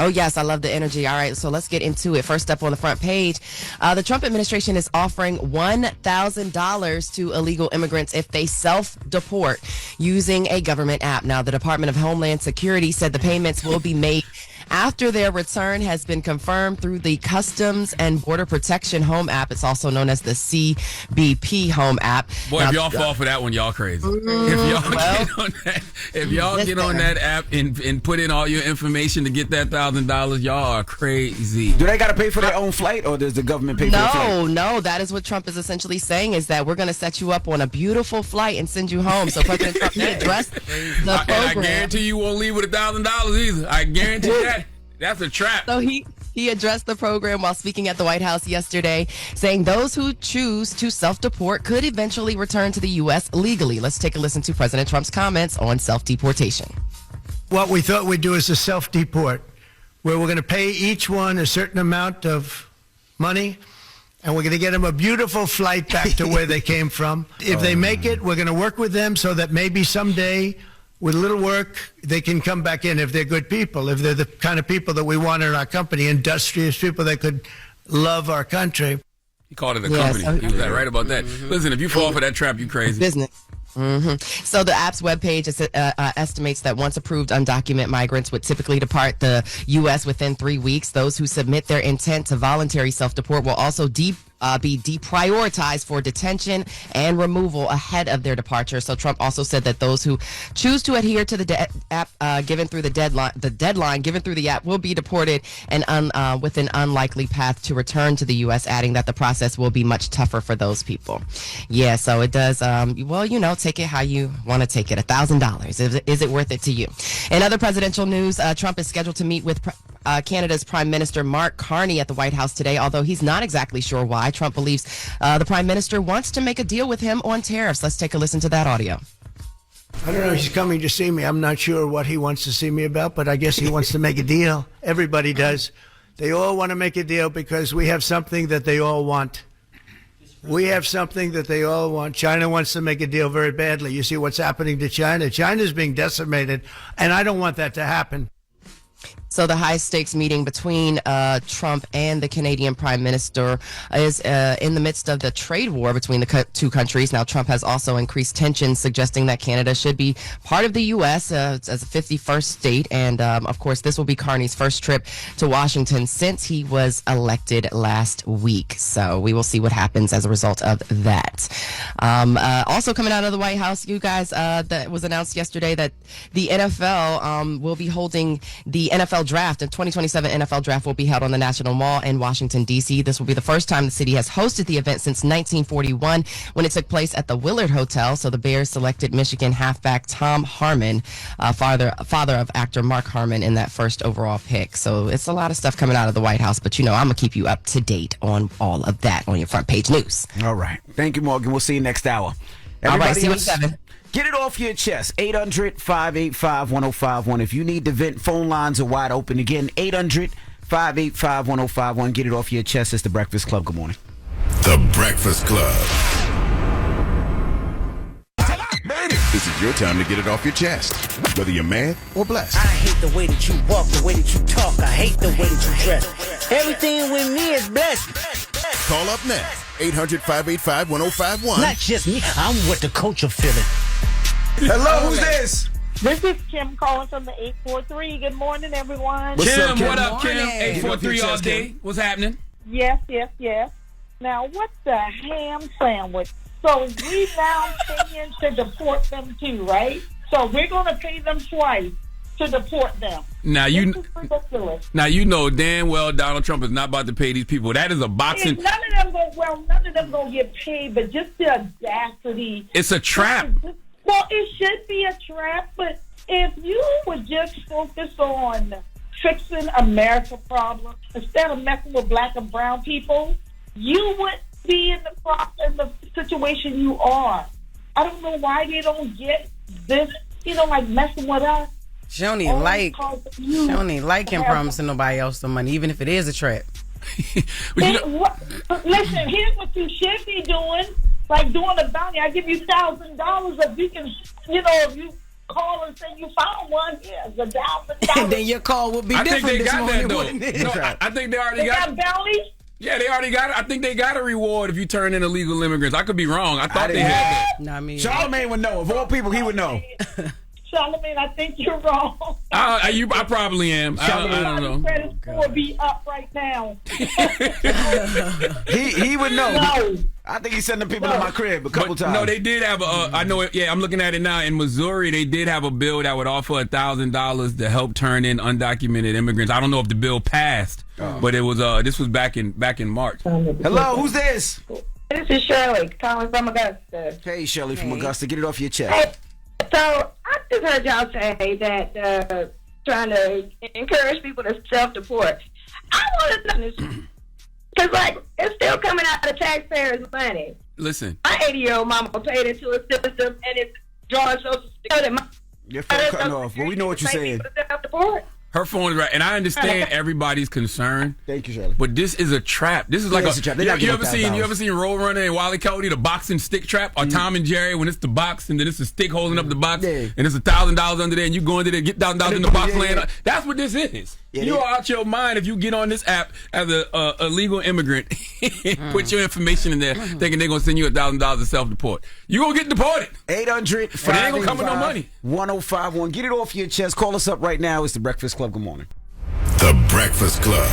Oh, yes, I love the energy. All right, so let's get into it. First up on the front page, the Trump administration is offering $1,000 to illegal immigrants if they self-deport using a government app. Now, the Department of Homeland Security said the payments will be made after their return has been confirmed through the Customs and Border Protection Home app. It's also known as the CBP Home app. Boy, if y'all fall for that one, y'all crazy. If y'all get on that app and put in all your information to get that $1,000, y'all are crazy. Do they got to pay for their own flight, or does the government pay for their flight? No. That is what Trump is essentially saying, is that we're going to set you up on a beautiful flight and send you home. So President Trump addressed the program. And I guarantee you won't leave with $1,000 either. I guarantee that. That's a trap. So he addressed the program while speaking at the White House yesterday, saying those who choose to self-deport could eventually return to the U.S. legally. Let's take a listen to President Trump's comments on self-deportation. What we thought we'd do is a self-deport, where we're going to pay each one a certain amount of money, and we're going to get them a beautiful flight back to where they came from. If they make it, we're going to work with them so that maybe someday, with a little work, they can come back in if they're good people, if they're the kind of people that we want in our company, industrious people that could love our country. He called it a company. He was right about that. Listen, if you fall for that trap, you crazy. Business. So the app's webpage estimates that once approved, undocumented migrants would typically depart the U.S. within 3 weeks. Those who submit their intent to voluntary self-deport will also be deprioritized for detention and removal ahead of their departure. So Trump also said that those who choose to adhere to the app given through the deadline given through the app will be deported and with an unlikely path to return to the U.S., adding that the process will be much tougher for those people. Yeah, so it does. Take it how you want to take it. $1,000. Is it worth it to you? In other presidential news, Trump is scheduled to meet with Canada's Prime Minister Mark Carney at the White House today, although he's not exactly sure why. Trump believes the Prime Minister wants to make a deal with him on tariffs. Let's take a listen to that audio. I don't know, he's coming to see me. I'm not sure what he wants to see me about, but I guess he wants to make a deal. Everybody does. They all want to make a deal because we have something that they all want. We have something that they all want. China wants to make a deal very badly. You see what's happening to China. China's being decimated, and I don't want that to happen. So the high-stakes meeting between Trump and the Canadian Prime Minister is in the midst of the trade war between the two countries. Now, Trump has also increased tensions, suggesting that Canada should be part of the U.S. As a 51st state. And, of course, this will be Carney's first trip to Washington since he was elected last week. So we will see what happens as a result of that. Also coming out of the White House, you guys, that was announced yesterday that the NFL will be holding the NFL draft. The 2027 NFL draft will be held on the National Mall in Washington, D.C. This will be the first time the city has hosted the event since 1941 when it took place at the Willard Hotel. So the Bears selected Michigan halfback Tom Harmon, father of actor Mark Harmon, in that first overall pick. So it's a lot of stuff coming out of the White House, but I'm going to keep you up to date on all of that on your front page news. All right. Thank you, Morgan. We'll see you next hour. All right, see you at 7. Get it off your chest. 800-585-1051. If you need to vent, phone lines are wide open. Again, 800-585-1051. Get it off your chest. It's The Breakfast Club. Good morning. The Breakfast Club. This is your time to get it off your chest, whether you're mad or blessed. I hate the way that you walk, the way that you talk. I hate the way that you dress. Everything with me is blessed. Call up now. 800-585-1051. Not just me. I'm with the culture feeling. Hello, who's this? This is Kim calling from the 843. Good morning, everyone. Kim, what up, Kim? 843 all day. What's happening? Yes. Now, what's the ham sandwich? So we now paying to deport them too, right? So we're going to pay them twice to deport them. Now you know damn well Donald Trump is not about to pay these people. That is a boxing. None of them going to get paid, but just the audacity. It's a trap. Well, it should be a trap, but if you would just focus on fixing America's problem instead of messing with black and brown people, you wouldn't be in the situation you are. I don't know why they don't get this, like messing with us. She don't even like him promising nobody else some money, even if it is a trap. Listen, here's what you should be doing. Like doing a bounty, I give you $1,000 if you can, if you call and say you found one. Here's $1,000. And then your call would be I think different they this got morning, that, though. wouldn't it? No, I think they already They got bellies. Yeah, they already got it. I think they got a reward if you turn in illegal immigrants. I could be wrong. I thought they had that. No, I mean, Charlamagne would know. Of all people, he would know. Charlamagne, I think you're wrong. I probably am. I don't know. Credit score be up right now. He would know. No. I think he sent the people to my crib a couple times. No, they did have I know it. Yeah, I'm looking at it now. In Missouri, they did have a bill that would offer $1,000 to help turn in undocumented immigrants. I don't know if the bill passed, but it was. This was back in March. Hello, who's this? This is Shirley calling from Augusta. Hey, Shirley from Augusta. Get it off your chest. Hey, so I just heard y'all say that trying to encourage people to self-deport. I want to know this because, like, it's still coming out of taxpayers' money. Listen, my 80-year-old mama paid into a system and it's drawing Social Security. Your phone cutting off. Well, we know what you're saying. her phone is right, and I understand everybody's concern. Thank you, Shirley. But this is a trap. This is like a trap. You ever seen Roll Runner and Wile E. Coyote, the boxing stick trap, or Tom and Jerry when it's the box and then it's the stick holding up the box and it's $1,000 under there and you go into there, get $1,000 in the box laying. That's what this is. You are out your mind if you get on this app as a legal immigrant, put your information in there, thinking they're gonna send you $1,000 to self-deport. You gonna get deported. 800 but they ain't gonna come with no money. 1051. Get it off your chest. Call us up right now. It's the Breakfast Club. Good morning. The Breakfast Club.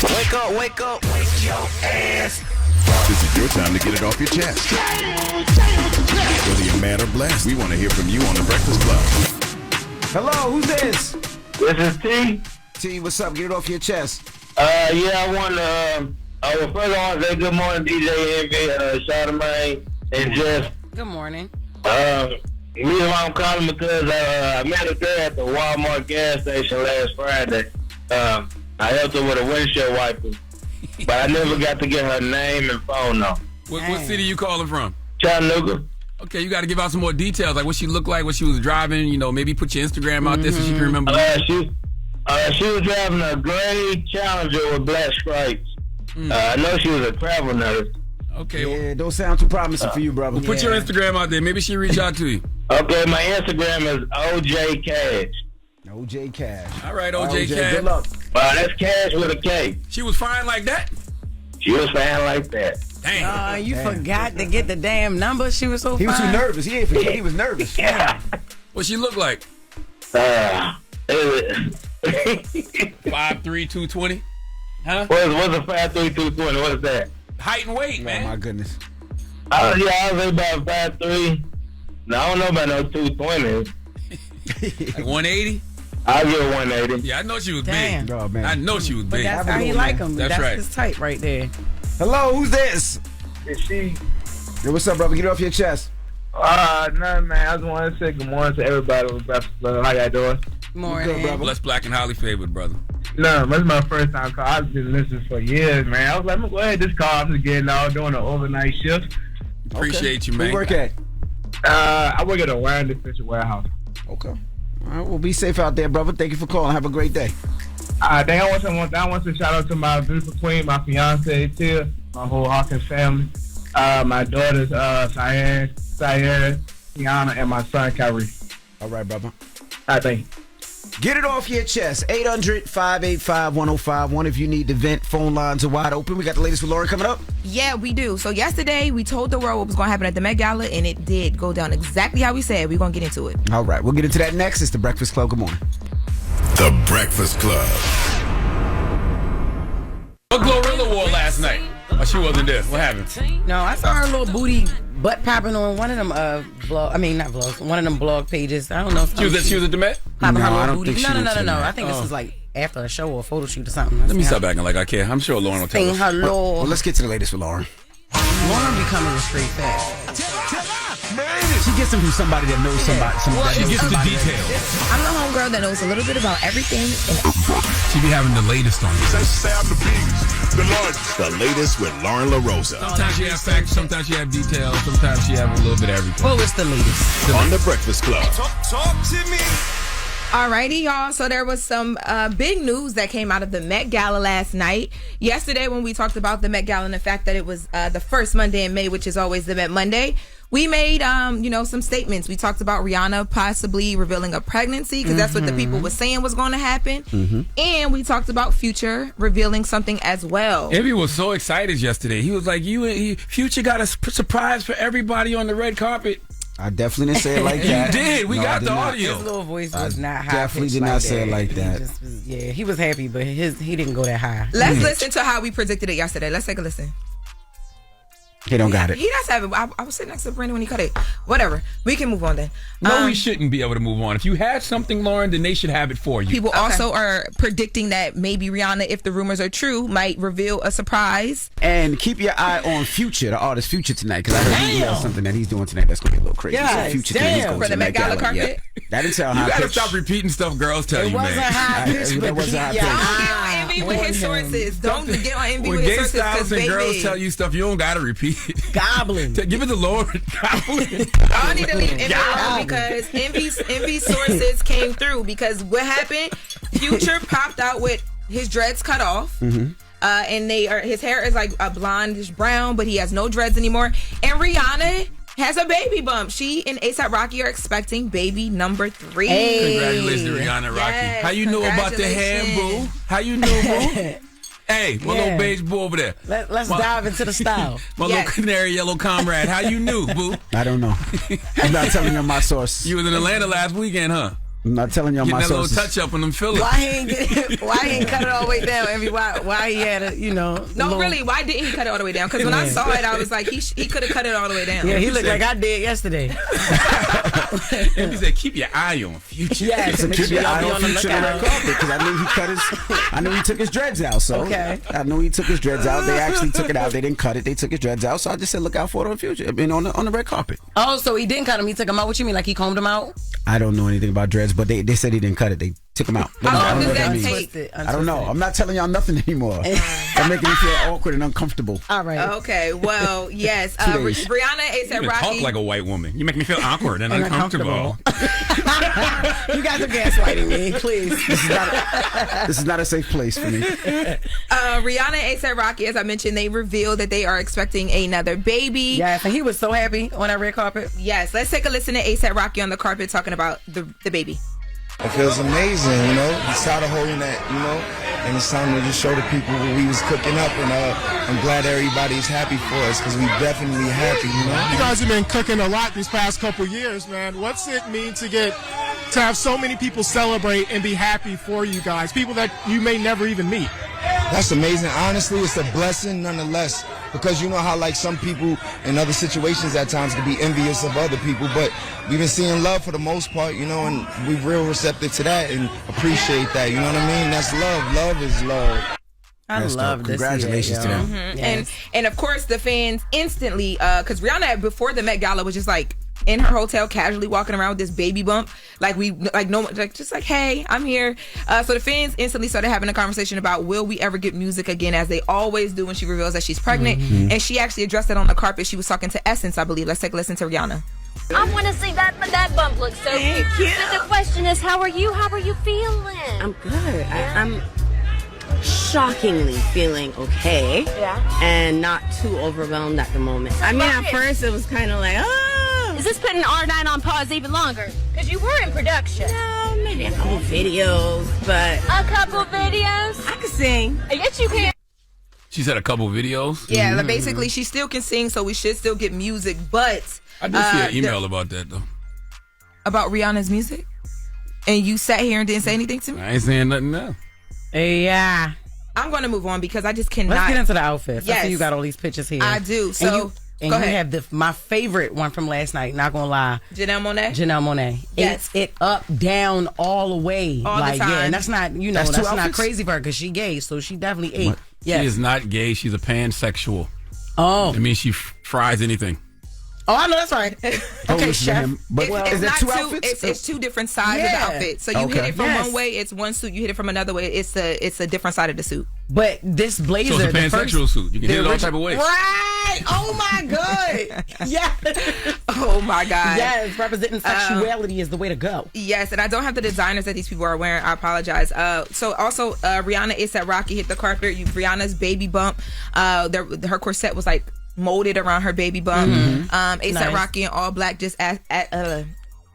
Wake up, wake up, wake your ass. This is your time to get it off your chest. Whether you're mad or blessed, we want to hear from you on the Breakfast Club. Hello, who's this? This is T. T, what's up? Get it off your chest. I want to. First I want to say good morning, DJ Envy, Charlamagne, and Jess. Good morning. The reason why I'm calling because I met a girl at the Walmart gas station last Friday. I helped her with a windshield wiper, but I never got to get her name and phone number. What city you calling from? Chattanooga. Okay, you got to give out some more details, like what she looked like, what she was driving. You know, maybe put your Instagram out there so she can remember. She was driving a gray Challenger with black stripes. I know she was a travel nurse. Okay. Yeah, don't sound too promising for you, brother. Well, put your Instagram out there. Maybe she reach out to you. Okay, my Instagram is OJ Cash. OJ Cash. All right, OJ Cash. Good luck. That's Cash with a K. She was fine like that? She was fine like that. Damn. You forgot to get the damn number. She was so He was fine. too nervous. He didn't forget. He was nervous. Yeah. What she look like? 5'3", 220? Huh? What's a 5'3", 220? What is that? Height and weight, man. Oh, my goodness. I was about 5'3". No, I don't know about no 220. Like 180? I'll get 180. Yeah, I know she was Damn. big. Oh, man. I know she was But big. that's how he like him. That's right. his type right there. Hello, who's this? Is she? Yo, what's up, brother? Get it off your chest. Nothing, man. I just want to say good morning to everybody with Breakfast Club. How y'all doing? Morning. Good, brother. Blessed, black, and highly favored, brother. No, this is my first time call. I've been listening for years, man. I was like, I'm going to go ahead and just call. I'm just getting out doing an overnight shift. Appreciate you, man. Where you work at? I work at a wine dispenser warehouse. Okay. All right, well, be safe out there, brother. Thank you for calling. Have a great day. I want to shout out to my beautiful queen, my fiance, Tia, my whole Hawkins family, my daughters, Cyan, Tiana, and my son, Kyrie. All right, brother. I think. Get it off your chest. 800-585-1051. If you need to vent, phone lines are wide open. We got the latest with Loren coming up. Yeah, we do. So yesterday, we told the world what was going to happen at the Met Gala, and it did go down exactly how we said. We're going to get into it. All right, we'll get into that next. It's the Breakfast Club. Good morning. The Breakfast Club. What Glorilla wore last night? Oh, she wasn't there. What happened? No, I saw her little booty butt popping on one of them not vlogs, one of them blog pages. I don't know. She was at the Met? Popping her No, I little don't booty. think she went to the No. Met. I think this was like after a show or a photo shoot or something. Let me stop acting like I care. I'm sure Lauren will tell Saying us. hello. Well, let's get to the latest with Lauren. Lauren becoming a straight fat. She gets them from somebody that knows somebody. She gets the details. I'm the homegirl that knows a little bit about everything. She be having the latest on you. The latest with Lauren LaRosa. Sometimes she have facts, sometimes she have details, sometimes she have a little bit of everything. Well, it's the latest. On the Breakfast Club. Talk to me. Alrighty, y'all. So there was some big news that came out of the Met Gala last night. Yesterday, when we talked about the Met Gala and the fact that it was the first Monday in May, which is always the Met Monday, we made some statements. We talked about Rihanna possibly revealing a pregnancy because that's what the people were saying was going to happen. And we talked about Future revealing something as well. Envy was so excited yesterday. He was like, Future got a surprise for everybody on the red carpet. I definitely didn't say it like that. You did. We got the audio. His little voice was not high. Definitely did not say it like that. He was happy, but he didn't go that high. Let's listen to how we predicted it yesterday. Let's take a listen. He don't got it. He does have it. I was sitting next to Brandon when he cut it. Whatever. We can move on then. No, we shouldn't be able to move on. If you had something, Loren, then they should have it for you. People also are predicting that maybe Rihanna, if the rumors are true, might reveal a surprise. And keep your eye on Future, the artist Future tonight, because I heard he has something that he's doing tonight that's going to be a little crazy. Yes, Future tonight, he's going for to the Met Gala carpet. Yeah. That didn't sound high You got to pitch. stop repeating stuff girls tell you, man. It wasn't high pitch, but wasn't high pitch. Don't get on Envy with his sources. Don't get on Envy When with gay his sources stylists because and girls baby. tell you stuff, you don't got to repeat it. Goblin. Give it to Loren. Goblin. I need to leave Envy alone because Envy's sources came through. Because what happened? Future popped out with his dreads cut off. And his hair is like a blondish brown, but he has no dreads anymore. And Rihanna has a baby bump. She and A$AP Rocky are expecting baby number 3. Hey. Congratulations, Rihanna Rocky. Yes, How you know about the hair, boo? How you know, boo? Hey, my little beige boo over there. Let's dive into the style. My little canary yellow comrade. How you knew, boo? I don't know. I'm not telling you my source. You was in Atlanta last weekend, huh? I'm not telling you my Getting that little sources. touch up on them fillers. Why he ain't cut it all the way down? Envy? Why he had a Really, why didn't he cut it all the way down? Because when I saw it, I was like, he could have cut it all the way down. Yeah, he looked like I did yesterday. And he said, keep your eye on Future. Yes, So keep your eye be on the Future on the lookout. red carpet because I knew he took his dreads out. So Okay. I knew he took his dreads out. They actually took it out. They didn't cut it. They took his dreads out. So I just said, look out for it on Future. I mean, on the red carpet. Oh, so he didn't cut him. He took him out. What you mean? Like he combed him out? I don't know anything about dreads, but they said he didn't cut it. They took him out. How long I don't know does what that means. take? I don't know. I'm not telling y'all nothing anymore. They're making me feel awkward and uncomfortable. All right. Okay, well, yes. 2 days. Rihanna, You A$AP even Rocky. talk like a white woman. You make me feel awkward and uncomfortable. You guys are gaslighting me, please. This is not a safe place for me. Rihanna and A$AP Rocky, as I mentioned, they revealed that they are expecting another baby. Yes, and he was so happy on that red carpet. Yes, let's take a listen to A$AP Rocky on the carpet talking about the baby. It feels amazing, It's tired of holding that, and it's time to just show the people what we was cooking up, and I'm glad everybody's happy for us because we definitely happy, You guys have been cooking a lot these past couple years, man. What's it mean to have so many people celebrate and be happy for you guys, people that you may never even meet? That's amazing. Honestly, it's a blessing nonetheless because you know how like some people in other situations at times can be envious of other people, but we've been seeing love for the most part, and we're real receptive to that and appreciate that, you know what I mean? That's love. Love is love. I love this. Congratulations to them. Yes. And of course the fans instantly, because Rihanna before the Met Gala was just like in her hotel casually walking around with this baby bump, just like, hey, I'm here. So the fans instantly started having a conversation about will we ever get music again, as they always do when she reveals that she's pregnant. And she actually addressed it on the carpet. She was talking to Essence, I believe. Let's take a listen to Rihanna. I want to see that bump looks so cute. But the question is, how are you? How are you feeling? I'm good. I'm shockingly feeling okay. Yeah. And not too overwhelmed at the moment. I mean, at first it was kind of like, oh. Is this putting R9 on pause even longer? Because you were in production. No, maybe a couple videos, but. A couple videos? I can sing. Yes, you can. She said a couple videos. Yeah, like basically she still can sing, so we should still get music, but I did see an email about that, though. About Rihanna's music? And you sat here and didn't say anything to me? I ain't saying nothing now. Yeah. I'm going to move on because I just cannot. Let's get into the outfits. Yes. I see you got all these pictures here. I do. So, and go you ahead. have my favorite one from last night, not going to lie. Janelle Monáe? Yes. Yes. It up, down, all the way. All the time. Yeah, and that's not, That's two not outfits? crazy for her because she gay, so she definitely ate. What? Yes. She is not gay. She's a pansexual. Oh. It means she fries anything. Oh, I know that's right. Okay, chef. But is there not two outfits? It's two different sides of the outfit. So you hit it from one way, it's one suit. You hit it from another way, it's a different side of the suit. But this blazer, So it's a pansexual suit. You can hit it all type of ways. Right. Oh my God. Yes. Oh my God. Yes. Representing sexuality is the way to go. Yes, and I don't have the designers that these people are wearing. I apologize. So also Rihanna, A$AP Rocky hit the carpet. Rihanna's baby bump. Her corset was like molded around her baby bump. A$AP Nice. Rocky in all black, just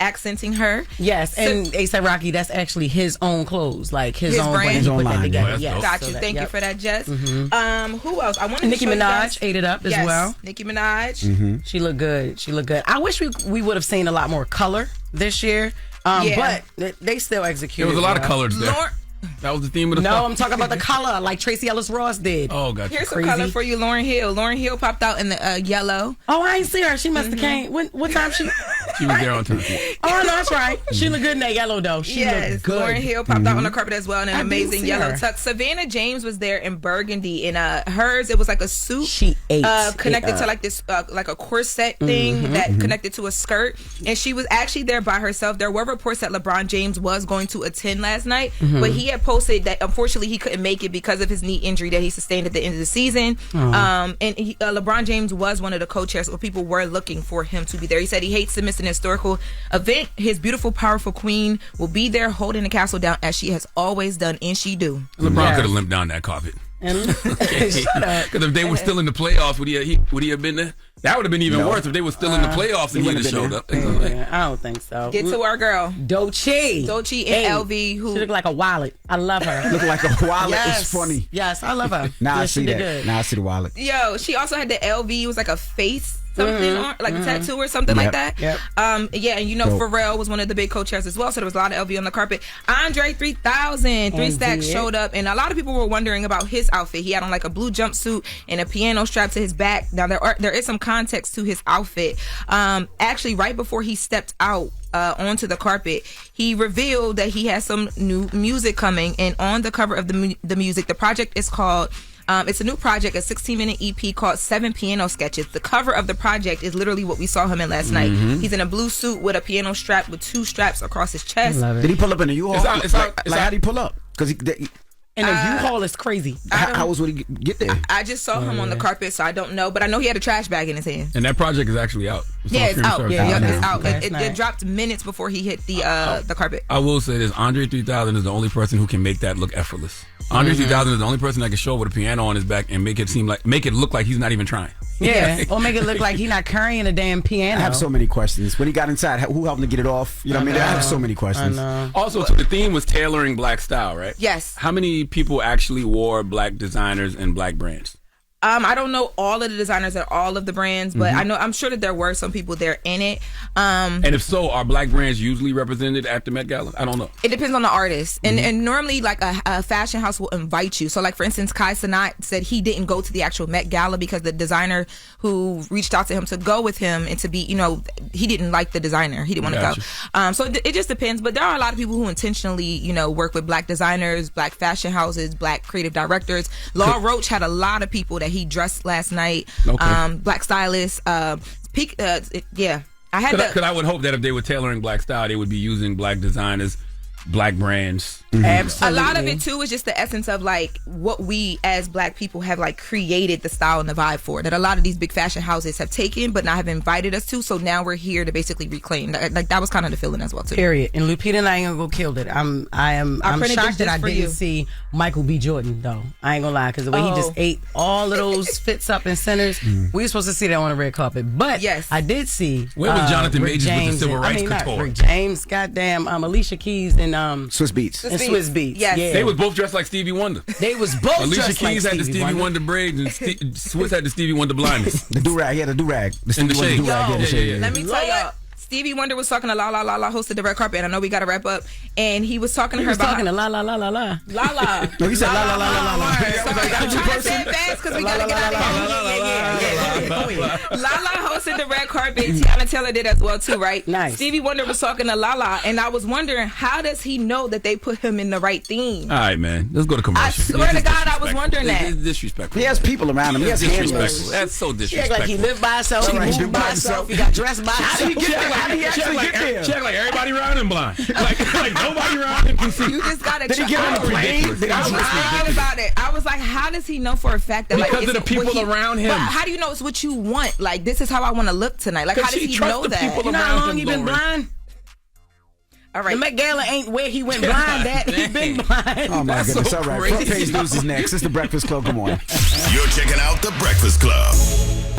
accenting her. Yes, and A$AP Rocky, that's actually his own clothes, like his own brand. He put that together. Yes. Got you. Thank you for that, Jess. Who else? I wanted Nicki to show you Minaj guys. ate it up as Yes, well. Nicki Minaj. She looked good. She looked good. I wish we would have seen a lot more color this year. Yeah. But they still executed. There was a lot of well. colors there. That was the theme of the No, song. I'm talking about the color, like Tracy Ellis Ross did. Oh, gotcha. Here's some color for you, Lauryn Hill. Lauryn Hill popped out in the yellow. Oh, I ain't see her. She must have came. What time she? She was there on time. Oh, no, that's right. She looked good in that yellow though. She looked good. Lauryn Hill popped out on the carpet as well in an I didn't amazing see yellow her. tux. Savannah James was there in burgundy, and hers it was like a suit. She ate connected it to up. like this like a corset thing that connected to a skirt, and she was actually there by herself. There were reports that LeBron James was going to attend last night, but he had posted that unfortunately he couldn't make it because of his knee injury that he sustained at the end of the season. And LeBron James was one of the co-chairs, so people were looking for him to be there. He said he hates to miss an historical event. His beautiful, powerful queen will be there holding the castle down as she has always done, and she do. LeBron could have limped down that carpet. Because if they were still in the playoffs, would he have been there? That would have been even worse if they were still in the playoffs and he had showed up. I don't think so. Get to our girl. Doechii and LV, who she looked like a wallet. I love her. Look like a wallet. Yes. It's funny. Yes, I love her. Now I Yes, see she did that. good. Now I see the wallet. Yo, she also had the LV. It was like a face something on, like a tattoo or something like that. Yep. Yeah, and you know Dope. Pharrell was one of the big co-chairs as well, so there was a lot of LV on the carpet. Andre 3000, Three Stacks showed up, and a lot of people were wondering about his outfit. He had on like a blue jumpsuit and a piano strapped to his back. Now there is some context to his outfit. Actually, right before he stepped out onto the carpet, he revealed that he has some new music coming, and on the cover of the music, the project is called it's a new project, a 16-minute EP called 7 Piano Sketches. The cover of the project is literally what we saw him in last night. He's in a blue suit with a piano strap with 2 straps across his chest. Did he pull up in a U-Haul? How did he pull up? Because And the U-Haul is crazy. How would he get there? I just saw him on the carpet, so I don't know. But I know he had a trash bag in his hand. And that project is actually out. Yeah, it's out. It's out. Okay, It dropped minutes before he hit the carpet. I will say this: Andre 3000 is the only person who can make that look effortless. Andre 3000 is the only person that can show up with a piano on his back and make it look like he's not even trying. Yeah, or make it look like he's not carrying a damn piano. I have so many questions. When he got inside, who helped him to get it off? You know what I mean? I have so many questions. Also, so the theme was tailoring black style, right? Yes. How many people actually wore black designers and black brands? I don't know all of the designers at all of the brands, but I'm sure that there were some people there in it. And if so, are black brands usually represented at the Met Gala? I don't know. It depends on the artist. And normally, like, a fashion house will invite you. So, like, for instance, Kai Cenat said he didn't go to the actual Met Gala because the designer who reached out to him to go with him and to be, he didn't like the designer. He didn't want to go. So it just depends. But there are a lot of people who intentionally, work with black designers, black fashion houses, black creative directors. Law Roach had a lot of people that he dressed last night. Okay. Black stylists. Yeah. Because I would hope that if they were tailoring black style, they would be using black designers, black brands. Absolutely. A lot of it too is just the essence of like what we as black people have like created the style and the vibe for, that a lot of these big fashion houses have taken but not have invited us to. So now we're here to basically reclaim. Like that was kind of the feeling as well too. Period. And Lupita Nyong'o killed it. I'm shocked that I didn't see Michael B. Jordan though. I ain't gonna lie, because the way he just ate all of those fits up and centers, we were supposed to see that on the red carpet. But yes, I did see. Where was Jonathan Rick Majors James with the civil rights not couture? Rick James, goddamn, Alicia Keys and Swiss Beats. Swiss Beats. Yes. Yeah. They was both dressed like Stevie Wonder. They was both Alicia dressed Keys like had the Stevie Wonder braids and Swiss had the Stevie Wonder blindness. The do-rag. He had a do-rag. And the shade. Let me tell y'all. Stevie Wonder was talking to La La La La, hosted the red carpet, and I know we got to wrap up. And he was talking to her about... talking to La La La La La. La La. No, he said La La La La La. I'm trying to say it fast because we got to get out of here. La La hosted the red carpet. Tiana Taylor did as well too, right? Nice. Stevie Wonder was talking to La La, and I was wondering, how does he know that they put him in the right theme? All right, man. Let's go to commercial. I swear to God, I was wondering that. It's disrespectful. He has people around him. He has disrespectful. handlers. That's so He act disrespectful. like he lived by himself. He moved by himself. He got dressed by himself. How did he get there? How did he actually get there? Check like everybody around him blind. Like nobody around him can see. You just gotta. Did he get on the plane? I was thinking about it. I was like, how does he know for a fact that because like, of the people around him? But how do you know it's what you want? Like, this is how I want to look tonight. Like, how does he know that? You know how long he been blind? All right. The Met Gala ain't where he went blind at. He been blind. Oh my That's goodness! so All right, crazy. front page news is next. It's the Breakfast Club. Good morning. You're checking out The Breakfast Club.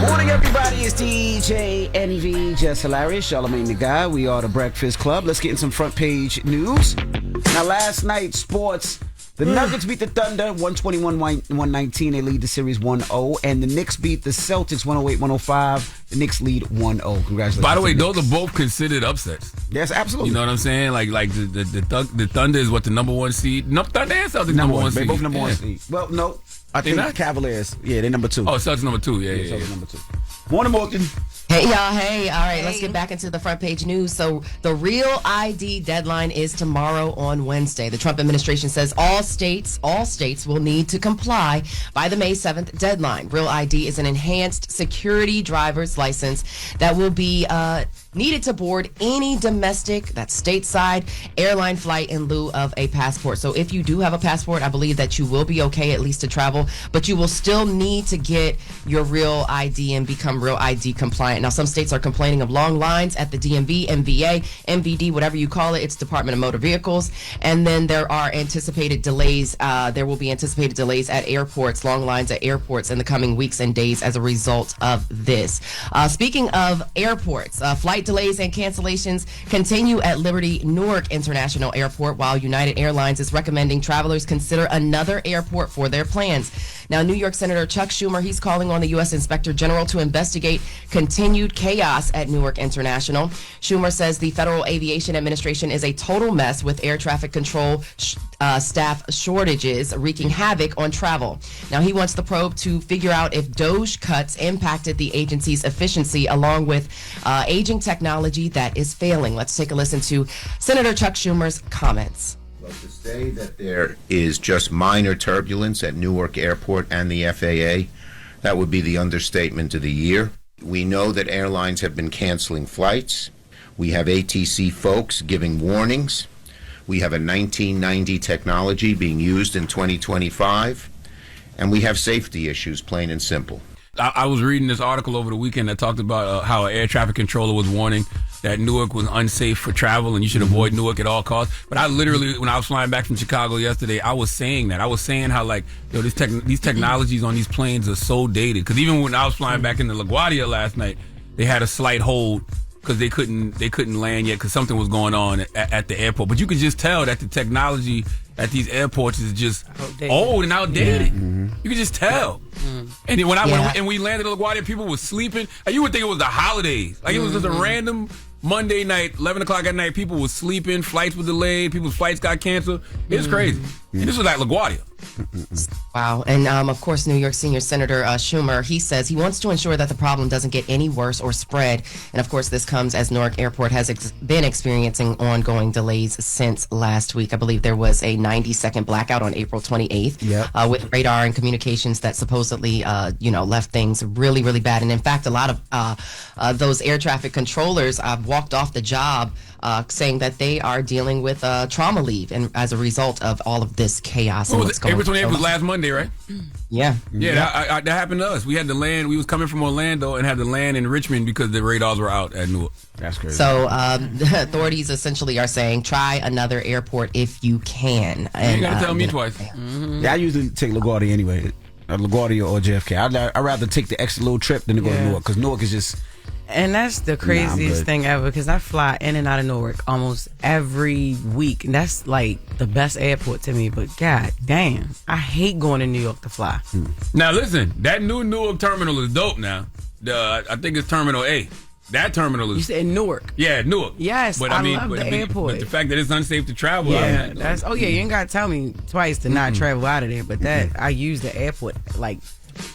Morning, everybody. It's DJ NV, Jess Hilarious, Charlamagne the Guy. We are the Breakfast Club. Let's get in some front page news. Now, last night, sports. The Nuggets beat the Thunder 121-119. They lead the series 1-0. And the Knicks beat the Celtics 108-105. The Knicks lead 1-0. Congratulations. By the way, those are both considered upsets. Yes, absolutely. You know what I'm saying? Like the Thunder is what, the number one seed? No, Thunder and Celtics number one seed. They both number one seed. Well, no. I think not? Cavaliers. Yeah, they're number 2. Oh, Celtics number 2. Yeah. Celtics number 2. Morning, Morgan. Hey, y'all. Hey. All right, let's get back into the front page news. So the Real ID deadline is tomorrow on Wednesday. The Trump administration says all states will need to comply by the May 7th deadline. Real ID is an enhanced security driver's license that will be needed to board any domestic, that's stateside, airline flight in lieu of a passport. So if you do have a passport, I believe that you will be okay at least to travel, but you will still need to get your Real ID and become Real ID compliant. Now, some states are complaining of long lines at the DMV, MVA, MVD, whatever you call it. It's Department of Motor Vehicles. And then there are anticipated delays. There will be anticipated delays at airports, long lines at airports in the coming weeks and days as a result of this. Speaking of airports, flight delays and cancellations continue at Liberty Newark International Airport, while United Airlines is recommending travelers consider another airport for their plans. Now, New York Senator Chuck Schumer, he's calling on the U.S. Inspector General to investigate continued chaos at Newark International. Schumer says the Federal Aviation Administration is a total mess with air traffic control staff shortages wreaking havoc on travel. Now, he wants the probe to figure out if DOGE cuts impacted the agency's efficiency along with aging technology that is failing. Let's take a listen to Senator Chuck Schumer's comments. Well, to say that there is just minor turbulence at Newark Airport and the FAA, that would be the understatement of the year. We know that airlines have been canceling flights. We have ATC folks giving warnings. We have a 1990 technology being used in 2025. And we have safety issues, plain and simple. I was reading this article over the weekend that talked about how an air traffic controller was warning that Newark was unsafe for travel and you should avoid Newark at all costs. But I literally, when I was flying back from Chicago yesterday, I was saying that. I was saying how, like, these technologies on these planes are so dated. Because even when I was flying back into LaGuardia last night, they had a slight hold because they couldn't land yet because something was going on at the airport. But you could just tell that the technology at these airports is just old and outdated. Mm-hmm. You could just tell. And then when we landed at LaGuardia, people were sleeping. Like, you would think it was the holidays. Like, it was just a random Monday night, 11 o'clock at night. People were sleeping. Flights were delayed. People's flights got canceled. It was crazy. And this was at LaGuardia. Wow. And of course, New York Senior Senator Schumer, he says he wants to ensure that the problem doesn't get any worse or spread. And of course, this comes as Newark Airport has been experiencing ongoing delays since last week. I believe there was a 90-second blackout on April 28th with radar and communications that supposedly, left things really, really bad. And in fact, a lot of those air traffic controllers walked off the job saying that they are dealing with trauma leave and as a result of all of this chaos. April 28th was last Monday, right? Yeah. That happened to us. We had to land. We was coming from Orlando and had to land in Richmond because the radars were out at Newark. That's crazy. So the authorities essentially are saying, try another airport if you can. And, you got to tell me twice. Yeah, I usually take LaGuardia anyway. LaGuardia or JFK. I'd rather take the extra little trip than to go to Newark because Newark is just... And that's the craziest thing ever because I fly in and out of Newark almost every week. And that's like the best airport to me. But god damn, I hate going to New York to fly. Now listen, that new Newark terminal is dope now. I think it's Terminal A. That terminal is... You said Newark. Yeah, Newark. Yes, but I love the airport. But the fact that it's unsafe to travel... you ain't got to tell me twice to not travel out of there. But I use the airport like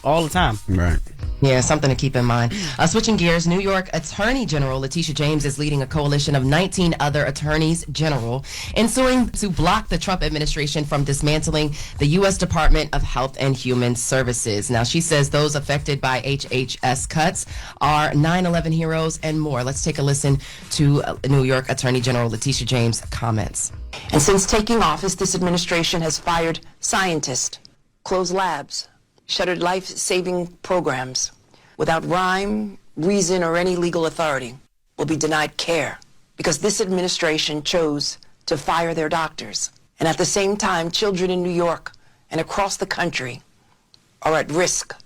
all the time. Right. Yeah, something to keep in mind. Switching gears, New York Attorney General Letitia James is leading a coalition of 19 other attorneys general in suing to block the Trump administration from dismantling the U.S. Department of Health and Human Services. Now, she says those affected by HHS cuts are 9/11 heroes and more. Let's take a listen to New York Attorney General Letitia James' comments. And since taking office, this administration has fired scientists, closed labs, shuttered life-saving programs without rhyme, reason, or any legal authority, will be denied care because this administration chose to fire their doctors. And at the same time, children in New York and across the country are at risk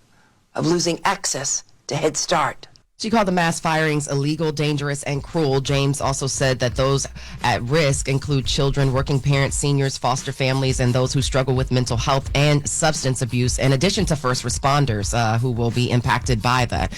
of losing access to Head Start. She called the mass firings illegal, dangerous, and cruel. James also said that those at risk include children, working parents, seniors, foster families, and those who struggle with mental health and substance abuse, in addition to first responders who will be impacted by that.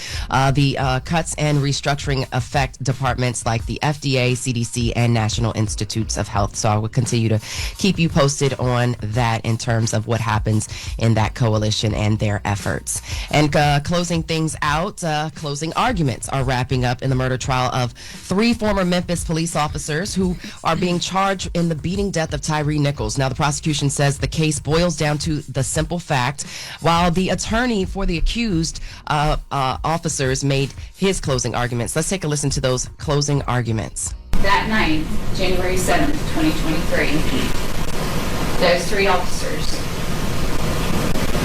The cuts and restructuring affect departments like the FDA, CDC, and National Institutes of Health. So I will continue to keep you posted on that in terms of what happens in that coalition and their efforts. And closing things out, closing arguments are wrapping up in the murder trial of 3 former Memphis police officers who are being charged in the beating death of Tyree Nichols. Now, the prosecution says the case boils down to the simple fact, while the attorney for the accused officers made his closing arguments. Let's take a listen to those closing arguments. That night, January 7th, 2023, those 3 officers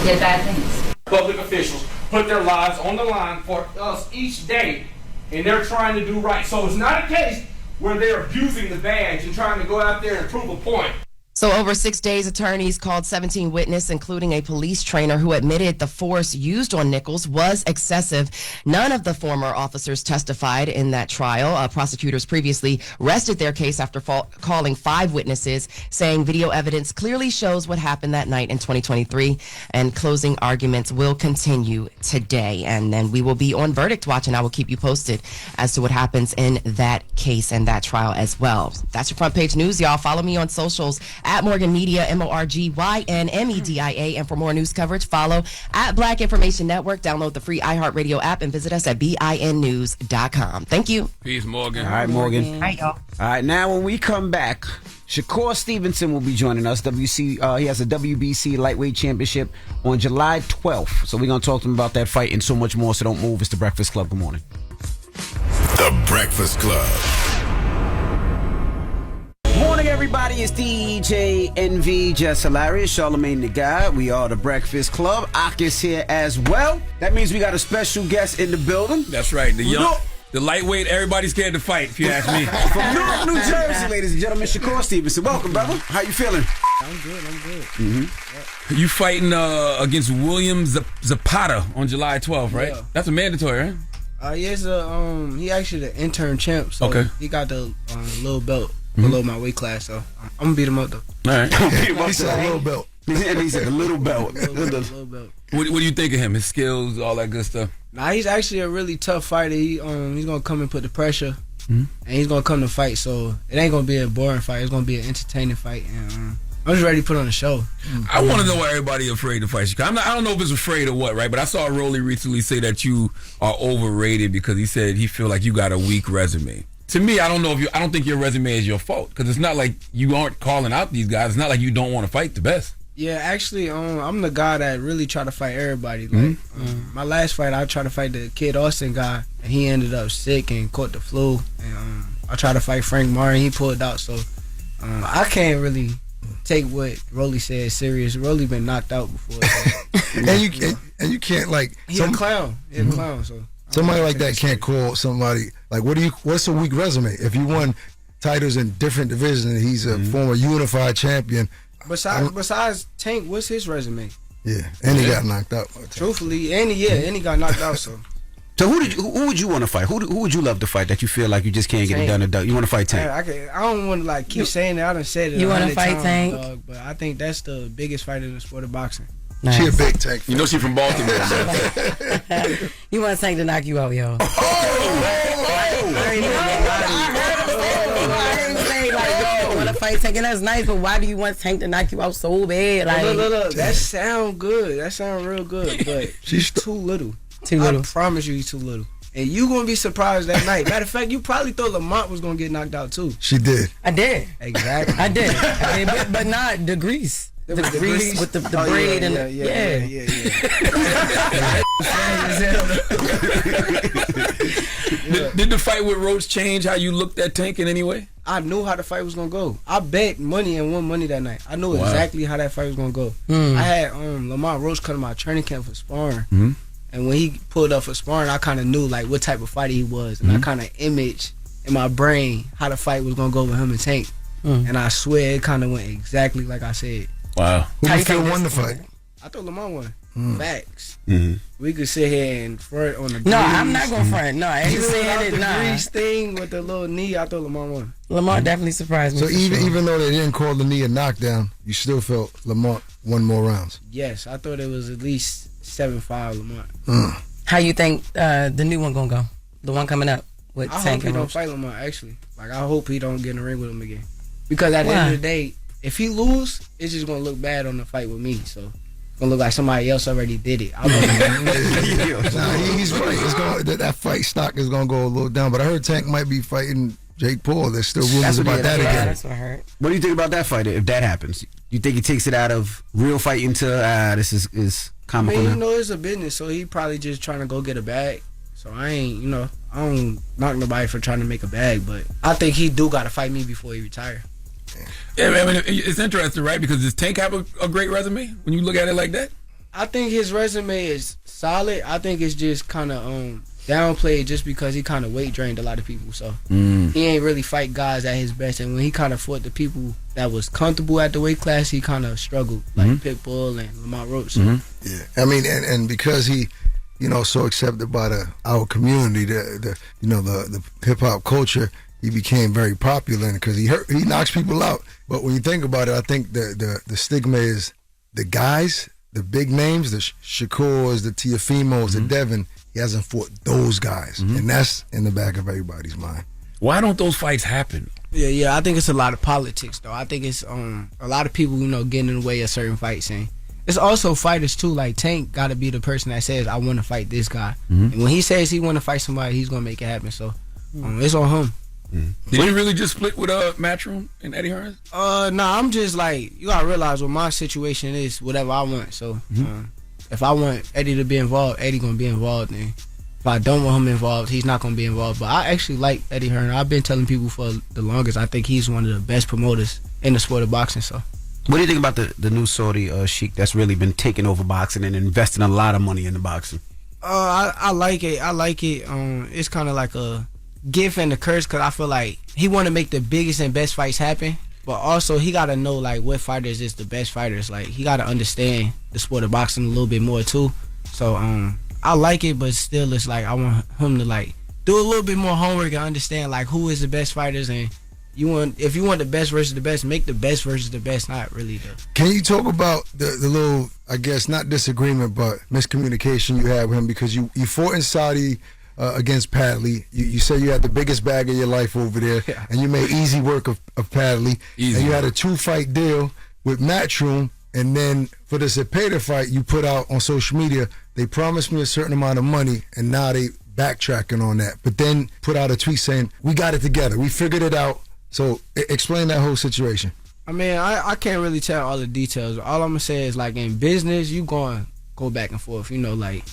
did bad things. Public officials put their lives on the line for us each day, and they're trying to do right. So it's not a case where they're abusing the badge and trying to go out there and prove a point. So over 6 days, attorneys called 17 witnesses, including a police trainer who admitted the force used on Nichols was excessive. None of the former officers testified in that trial. Prosecutors previously rested their case after calling 5 witnesses, saying video evidence clearly shows what happened that night in 2023. And closing arguments will continue today. And then we will be on verdict watch, and I will keep you posted as to what happens in that case and that trial as well. That's your front page news, y'all. Follow me on socials at Morgan Media, MorganMedia, and for more news coverage, follow at Black Information Network. Download the free iHeartRadio app and visit us at BINnews.com. Thank you. Peace, Morgan. All right, Morgan. All right, y'all. All right, now when we come back, Shakur Stevenson will be joining us. He has a WBC lightweight championship on July 12th. So we're going to talk to him about that fight and so much more. So don't move. It's The Breakfast Club. Good morning. The Breakfast Club. Morning, everybody. It's DJ NV, Jess Hilarious, Charlamagne the Guy. We are The Breakfast Club. Arce is here as well. That means we got a special guest in the building. That's right. The lightweight, everybody's scared to fight, if you ask me. From Newark, New Jersey, ladies and gentlemen, Shakur Stevenson. Welcome, brother. How you feeling? I'm good. Mm-hmm. You fighting against William Zapata on July 12th, right? Yeah. That's a mandatory, right? Yes, he actually the intern champ, so okay. He got the little belt below my weight class, so I'm gonna beat him up though. All right. He said a little belt. He said a little belt. Little belt. What do you think of him? His skills, all that good stuff. Nah, he's actually a really tough fighter. He's gonna come and put the pressure, and he's gonna come to fight. So it ain't gonna be a boring fight. It's gonna be an entertaining fight, and I'm just ready to put on a show. I want to know why everybody afraid to fight you. I don't know if it's afraid or what, right? But I saw Rolly recently say that you are overrated because he said he feel like you got a weak resume. To me, I don't think your resume is your fault because it's not like you aren't calling out these guys. It's not like you don't want to fight the best. Yeah, actually, I'm the guy that really try to fight everybody. Like my last fight, I tried to fight the Kid Austin guy, and he ended up sick and caught the flu. And I tried to fight Frank Martin, he pulled out. So I can't really take what Rolly said serious. Rolly been knocked out before. So. and you can't like he's a clown. He's a clown. So somebody like that can't call somebody like what's a weak resume? If you won titles in different divisions, and he's a former unified champion. Besides Tank, what's his resume? Yeah, and he got knocked out. Truthfully, and he got knocked out. So who would you want to fight? Who would you love to fight that you feel like you just can't get it done? You want to fight Tank? I don't want to keep saying that. I done said it. You want to fight Tank? Dog, but I think that's the biggest fight in the sport of boxing. Nice. She a big Tank. You know she from Baltimore. You want Tank to knock you out, yo? Fight Tank, and that's nice, but why do you want Tank to knock you out so bad? Like, look, that sound good. That sound real good, but she's too little. I promise you, he's too little. And you gonna be surprised that night. Matter of fact, you probably thought Lamont was gonna get knocked out too. She did. I did. Exactly. I did, but not the grease. The grease with the braid and Did the fight with Roques change how you looked at Tank in any way? I knew how the fight was gonna go. I bet money and won money that night. I knew exactly how that fight was gonna go. I had Lamont Roach come to my training camp for sparring, and when he pulled up for sparring, I kind of knew like what type of fighter he was, and I kind of imaged in my brain how the fight was gonna go with him and Tank, and I swear it kind of went exactly like I said. Wow. Who do you feel won the fight? I thought Lamont won. Facts. Mm-hmm. We could sit here and front on the No, I'm not going to front. No, I ain't You saying out it. the Nah. grease thing with the little knee. I thought Lamar won. Lamar definitely surprised me. So for even sure. though they didn't call the knee a knockdown, you still felt Lamar won more rounds. Yes, I thought it was at least 7-5 Lamar. How you think the new one gonna go? The one coming up with I hope Tank he and don't Roques? fight Lamar, actually. Like, I hope he don't get in the ring with him again. Because at the Why? end of the day, if he lose, it's just going to look bad on the fight with me. So, it's going to look like somebody else already did it. He's right. It's going that fight stock is going to go a little down. But I heard Tank might be fighting Jake Paul. There's still rumors about that again. That's what I heard. What do you think about that fight if that happens? You think he takes it out of real fighting to this is I comical mean, now? you know, it's a business, so he probably just trying to go get a bag. So I ain't, I don't knock nobody for trying to make a bag, but I think he do got to fight me before he retire. Yeah, I mean, it's interesting, right? Because does Tank have a great resume when you look at it like that? I think his resume is solid. I think it's just kind of downplayed just because he kind of weight drained a lot of people. So he ain't really fight guys at his best. And when he kind of fought the people that was comfortable at the weight class, he kind of struggled, like Pitbull and Lamar Roques. So. Yeah, I mean, and because he, so accepted by our community, the hip hop culture, he became very popular because he knocks people out. But when you think about it, I think the stigma is the guys, the big names, the Shakurs, the Ciofimos, the Devin. He hasn't fought those guys, and that's in the back of everybody's mind. Why don't those fights happen? Yeah, I think it's a lot of politics, though. I think it's a lot of people, getting in the way of certain fights, and it's also fighters too. Like Tank got to be the person that says, "I want to fight this guy," and when he says he want to fight somebody, he's gonna make it happen. So it's on him. Did you really just split with Matchroom and Eddie Hearn? Nah, I'm just like, you gotta realize what my situation is, whatever I want. So if I want Eddie to be involved, Eddie gonna be involved. And if I don't want him involved, he's not gonna be involved. But I actually like Eddie Hearn. I've been telling people for the longest, I think he's one of the best promoters in the sport of boxing. So what do you think about the new Saudi sheik that's really been taking over boxing and investing a lot of money into boxing? I like it. It's kind of like a gift and a curse because I feel like he want to make the biggest and best fights happen, but also he got to know like what fighters is the best fighters. Like he got to understand the sport of boxing a little bit more too. So I like it, but still it's like I want him to like do a little bit more homework and understand like who is the best fighters, and if you want the best versus the best, make the best versus the best, not really the. Can you talk about the little, I guess, not disagreement, but miscommunication you had with him because you fought in Saudi against Padley. You said you had the biggest bag of your life over there, and you made easy work of Padley. Easy and you work. had a 2-fight deal with Matchroom, and then for the Cepeda fight you put out on social media, they promised me a certain amount of money, and now they backtracking on that. But then put out a tweet saying, we got it together. We figured it out. So explain that whole situation. I mean, I can't really tell all the details. All I'm gonna say is like in business, you go back and forth. Like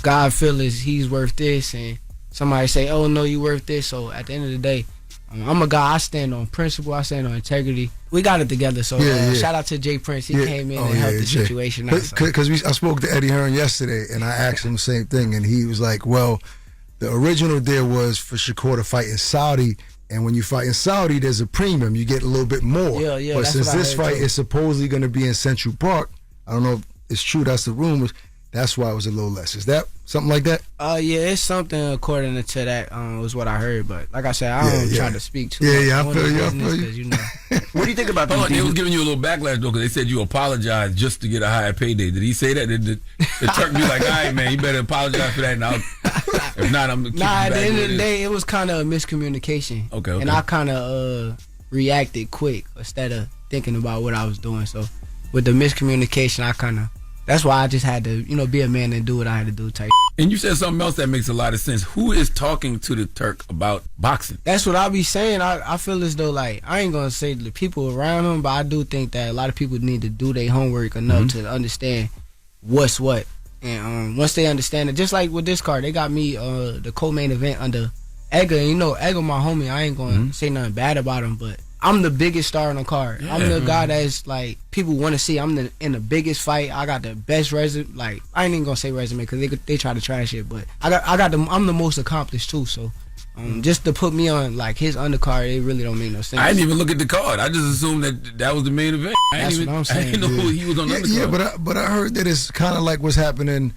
God feels he's worth this, and somebody say, "Oh no, you worth this." So at the end of the day, I'm a guy. I stand on principle. I stand on integrity. We got it together. So shout out to Jay Prince. He came in and helped the situation out. Because I spoke to Eddie Hearn yesterday, and I asked him the same thing, and he was like, "Well, the original deal was for Shakur to fight in Saudi." And when you fight in Saudi, there's a premium. You get a little bit more. Yeah, but since this fight too. is supposedly going to be in Central Park, I don't know if it's true. That's the rumors. That's why it was a little less. Is that something like that? Yeah, it's something according to that. Was what I heard. But like I said, I don't try to speak too much. I feel you. What do you think about They was giving you a little backlash though because they said you apologized just to get a higher payday. Did he say that? Did the Turk be like, all right, man, you better apologize for that now? If not, I'm gonna keep you back. At the end of the day, it was kind of a miscommunication. Okay. And I kind of reacted quick instead of thinking about what I was doing. So with the miscommunication, that's why I just had to, be a man and do what I had to do type. And you said something else that makes a lot of sense. Who is talking to the Turk about boxing? That's what I be saying. I feel as though, like, I ain't going to say the people around him, but I do think that a lot of people need to do their homework enough to understand what's what. And once they understand it, just like with this card, they got me the co-main event under Edgar. And Edgar my homie, I ain't going to say nothing bad about him, but I'm the biggest star on the card. Yeah. I'm the guy that's like people want to see. I'm in the biggest fight. I got the best resume. Like I ain't even gonna say resume because they try to trash it, but I'm the most accomplished too. So just to put me on like his undercard, it really don't make no sense. I didn't even look at the card. I just assumed that was the main event. That's what I'm saying. I didn't know who he was on the undercard. Yeah, but I heard that it's kind of like what's happening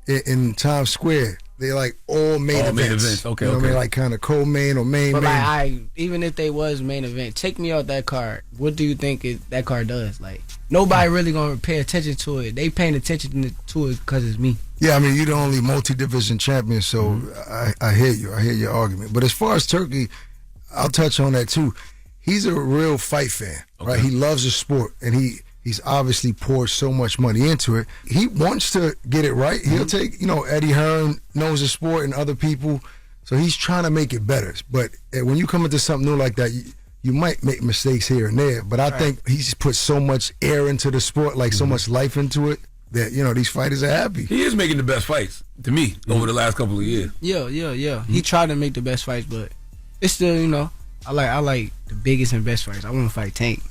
in Times Square. They like all main events. Okay, you know what I mean? Like kind of co-main or main. But main. like, even if they was main event, take me out that card. What do you think that card does? Like nobody really gonna pay attention to it. They paying attention to it because it's me. Yeah, I mean you're the only multi-division champion, so I hear you. I hear your argument. But as far as Turkey, I'll touch on that too. He's a real fight fan, right? He loves the sport, and he's obviously poured so much money into it. He wants to get it right. He'll take, Eddie Hearn knows the sport and other people, so he's trying to make it better. But when you come into something new like that, you might make mistakes here and there. But I think he's put so much air into the sport, like so much life into it, that, these fighters are happy. He is making the best fights, to me, over the last couple of years. Yeah. He tried to make the best fights, but it's still, I like the biggest and best fights. I want to fight Tank.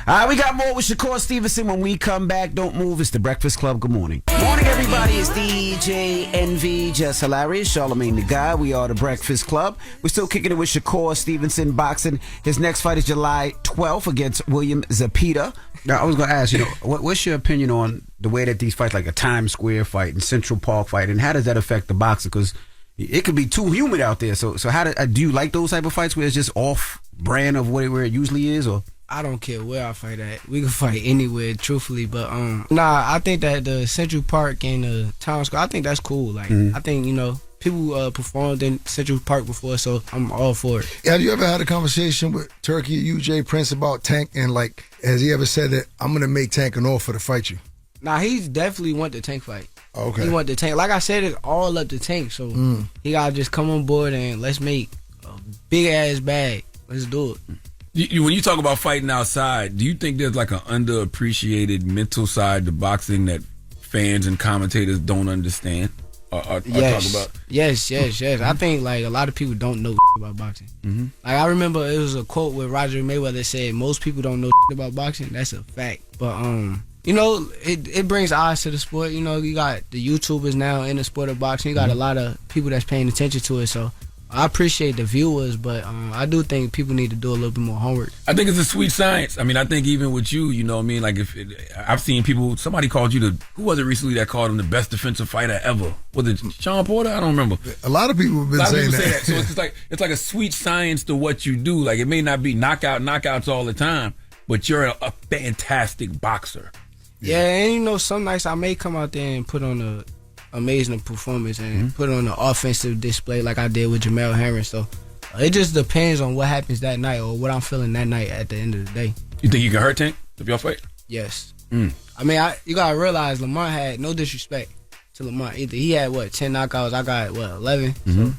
All right, we got more with Shakur Stevenson when we come back. Don't move. It's the Breakfast Club. Good morning. Morning, everybody. It's DJ NV, Jess Hilarious, Charlamagne the Guy. We are the Breakfast Club. We're still kicking it with Shakur Stevenson boxing. His next fight is July 12th against William Zepeda. Now, I was going to ask, what's your opinion on the way that these fights, like a Times Square fight and Central Park fight, and how does that affect the boxer? Because it could be too humid out there. So how do you like those type of fights where it's just off brand of where it usually is, or? I don't care where I fight at. We can fight anywhere, truthfully. But I think that the Central Park and the Town Square, I think that's cool. Like I think people performed in Central Park before, so I'm all for it. Have you ever had a conversation with Turkey, UJ Prince about Tank, and like has he ever said that I'm gonna make Tank an offer to fight you? Nah, he's definitely want the Tank fight. Okay. He want the Tank. Like I said, it's all up to Tank. So he gotta just come on board and let's make a big ass bag. Let's do it. When you talk about fighting outside, do you think there's like an underappreciated mental side to boxing that fans and commentators don't understand? Yes. Talk about? Yes. I think like a lot of people don't know about boxing. Like I remember it was a quote where Roger Mayweather said, "Most people don't know about boxing." That's a fact. But it brings eyes to the sport. You got the YouTubers now in the sport of boxing. You got a lot of people that's paying attention to it. So I appreciate the viewers, but I do think people need to do a little bit more homework. I think it's a sweet science. I mean, I think even with you, like I've seen people, somebody called you who was it recently that called him the best defensive fighter ever? Was it Sean Porter? I don't remember. A lot of people have been saying that. So it's like a sweet science to what you do. Like it may not be knockouts all the time, but you're a fantastic boxer. Yeah, and some nights I may come out there and put on a amazing performance and put on an offensive display like I did with Jamel Herring. So it just depends on what happens that night or what I'm feeling that night at the end of the day. You think you can hurt Tank if y'all fight? Yes. I mean, you gotta realize Lamont had no disrespect to Lamont either. He had 10 knockouts. I got 11. So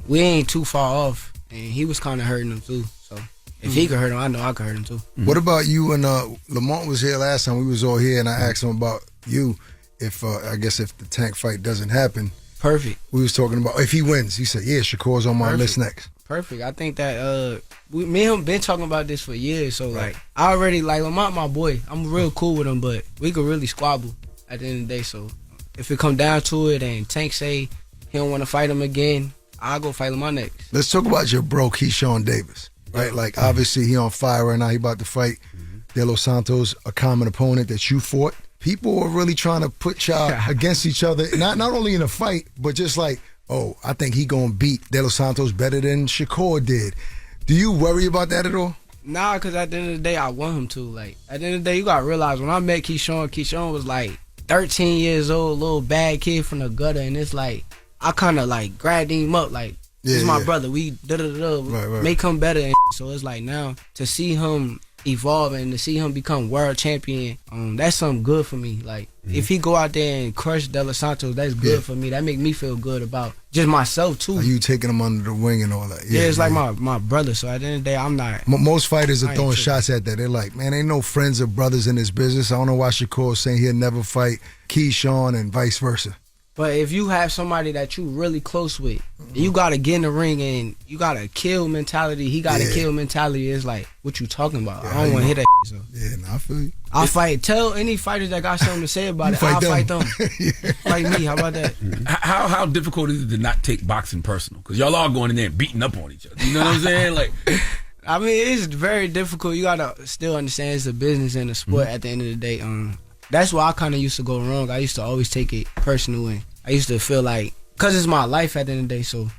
we ain't too far off, and he was kind of hurting him too. So if he could hurt him, I know I could hurt him too. What about you? And Lamont was here last time. We was all here, and I asked him about you. If if the Tank fight doesn't happen, perfect. We was talking about if he wins. He said, "Yeah, Shakur's on my list next." Perfect. I think that me and him been talking about this for years. So like, I already like Lamont, my boy. I'm real cool with him, but we could really squabble at the end of the day. So if it come down to it, and Tank say he don't want to fight him again, I'll go fight Lamont next. Let's talk about your bro, Keyshawn Davis. Right, like obviously he on fire right now. He about to fight De Los Santos, a common opponent that you fought. People are really trying to put y'all against each other, not only in a fight, but just like, I think he gonna beat De Los Santos better than Shakur did. Do you worry about that at all? Nah, because at the end of the day, I want him to. Like, at the end of the day, you gotta realize when I met Keyshawn was like 13 years old, little bad kid from the gutter, and it's like, I kind of like grabbed him up, like, this is my brother, we make him better, and so it's like now, to see him evolve and to see him become world champion, that's something good for me. Like if he go out there and crush De Los Santos, that's good for me. That make me feel good about just myself too. Are you taking him under the wing and all that? Yeah, it's like my brother. So at the end of the day, I'm not. Most fighters are throwing shots at that. They're like, man, ain't no friends or brothers in this business. I don't know why Shakur is saying he'll never fight Keyshawn and vice versa. But if you have somebody that you really close with, you gotta get in the ring and you gotta kill mentality. He gotta kill mentality. It's like, what you talking about? I don't want to hit that. So. Yeah, no, I feel you. I'll fight. Tell any fighters that got something to say about it. I'll fight them. Fight me. How about that? How difficult is it to not take boxing personal? Because y'all all going in there and beating up on each other. You know what I'm saying? Like, I mean, it's very difficult. You gotta still understand it's a business and a sport at the end of the day. That's why I kind of used to go wrong. I used to always take it personal, and I used to feel like, because it's my life at the end of the day, so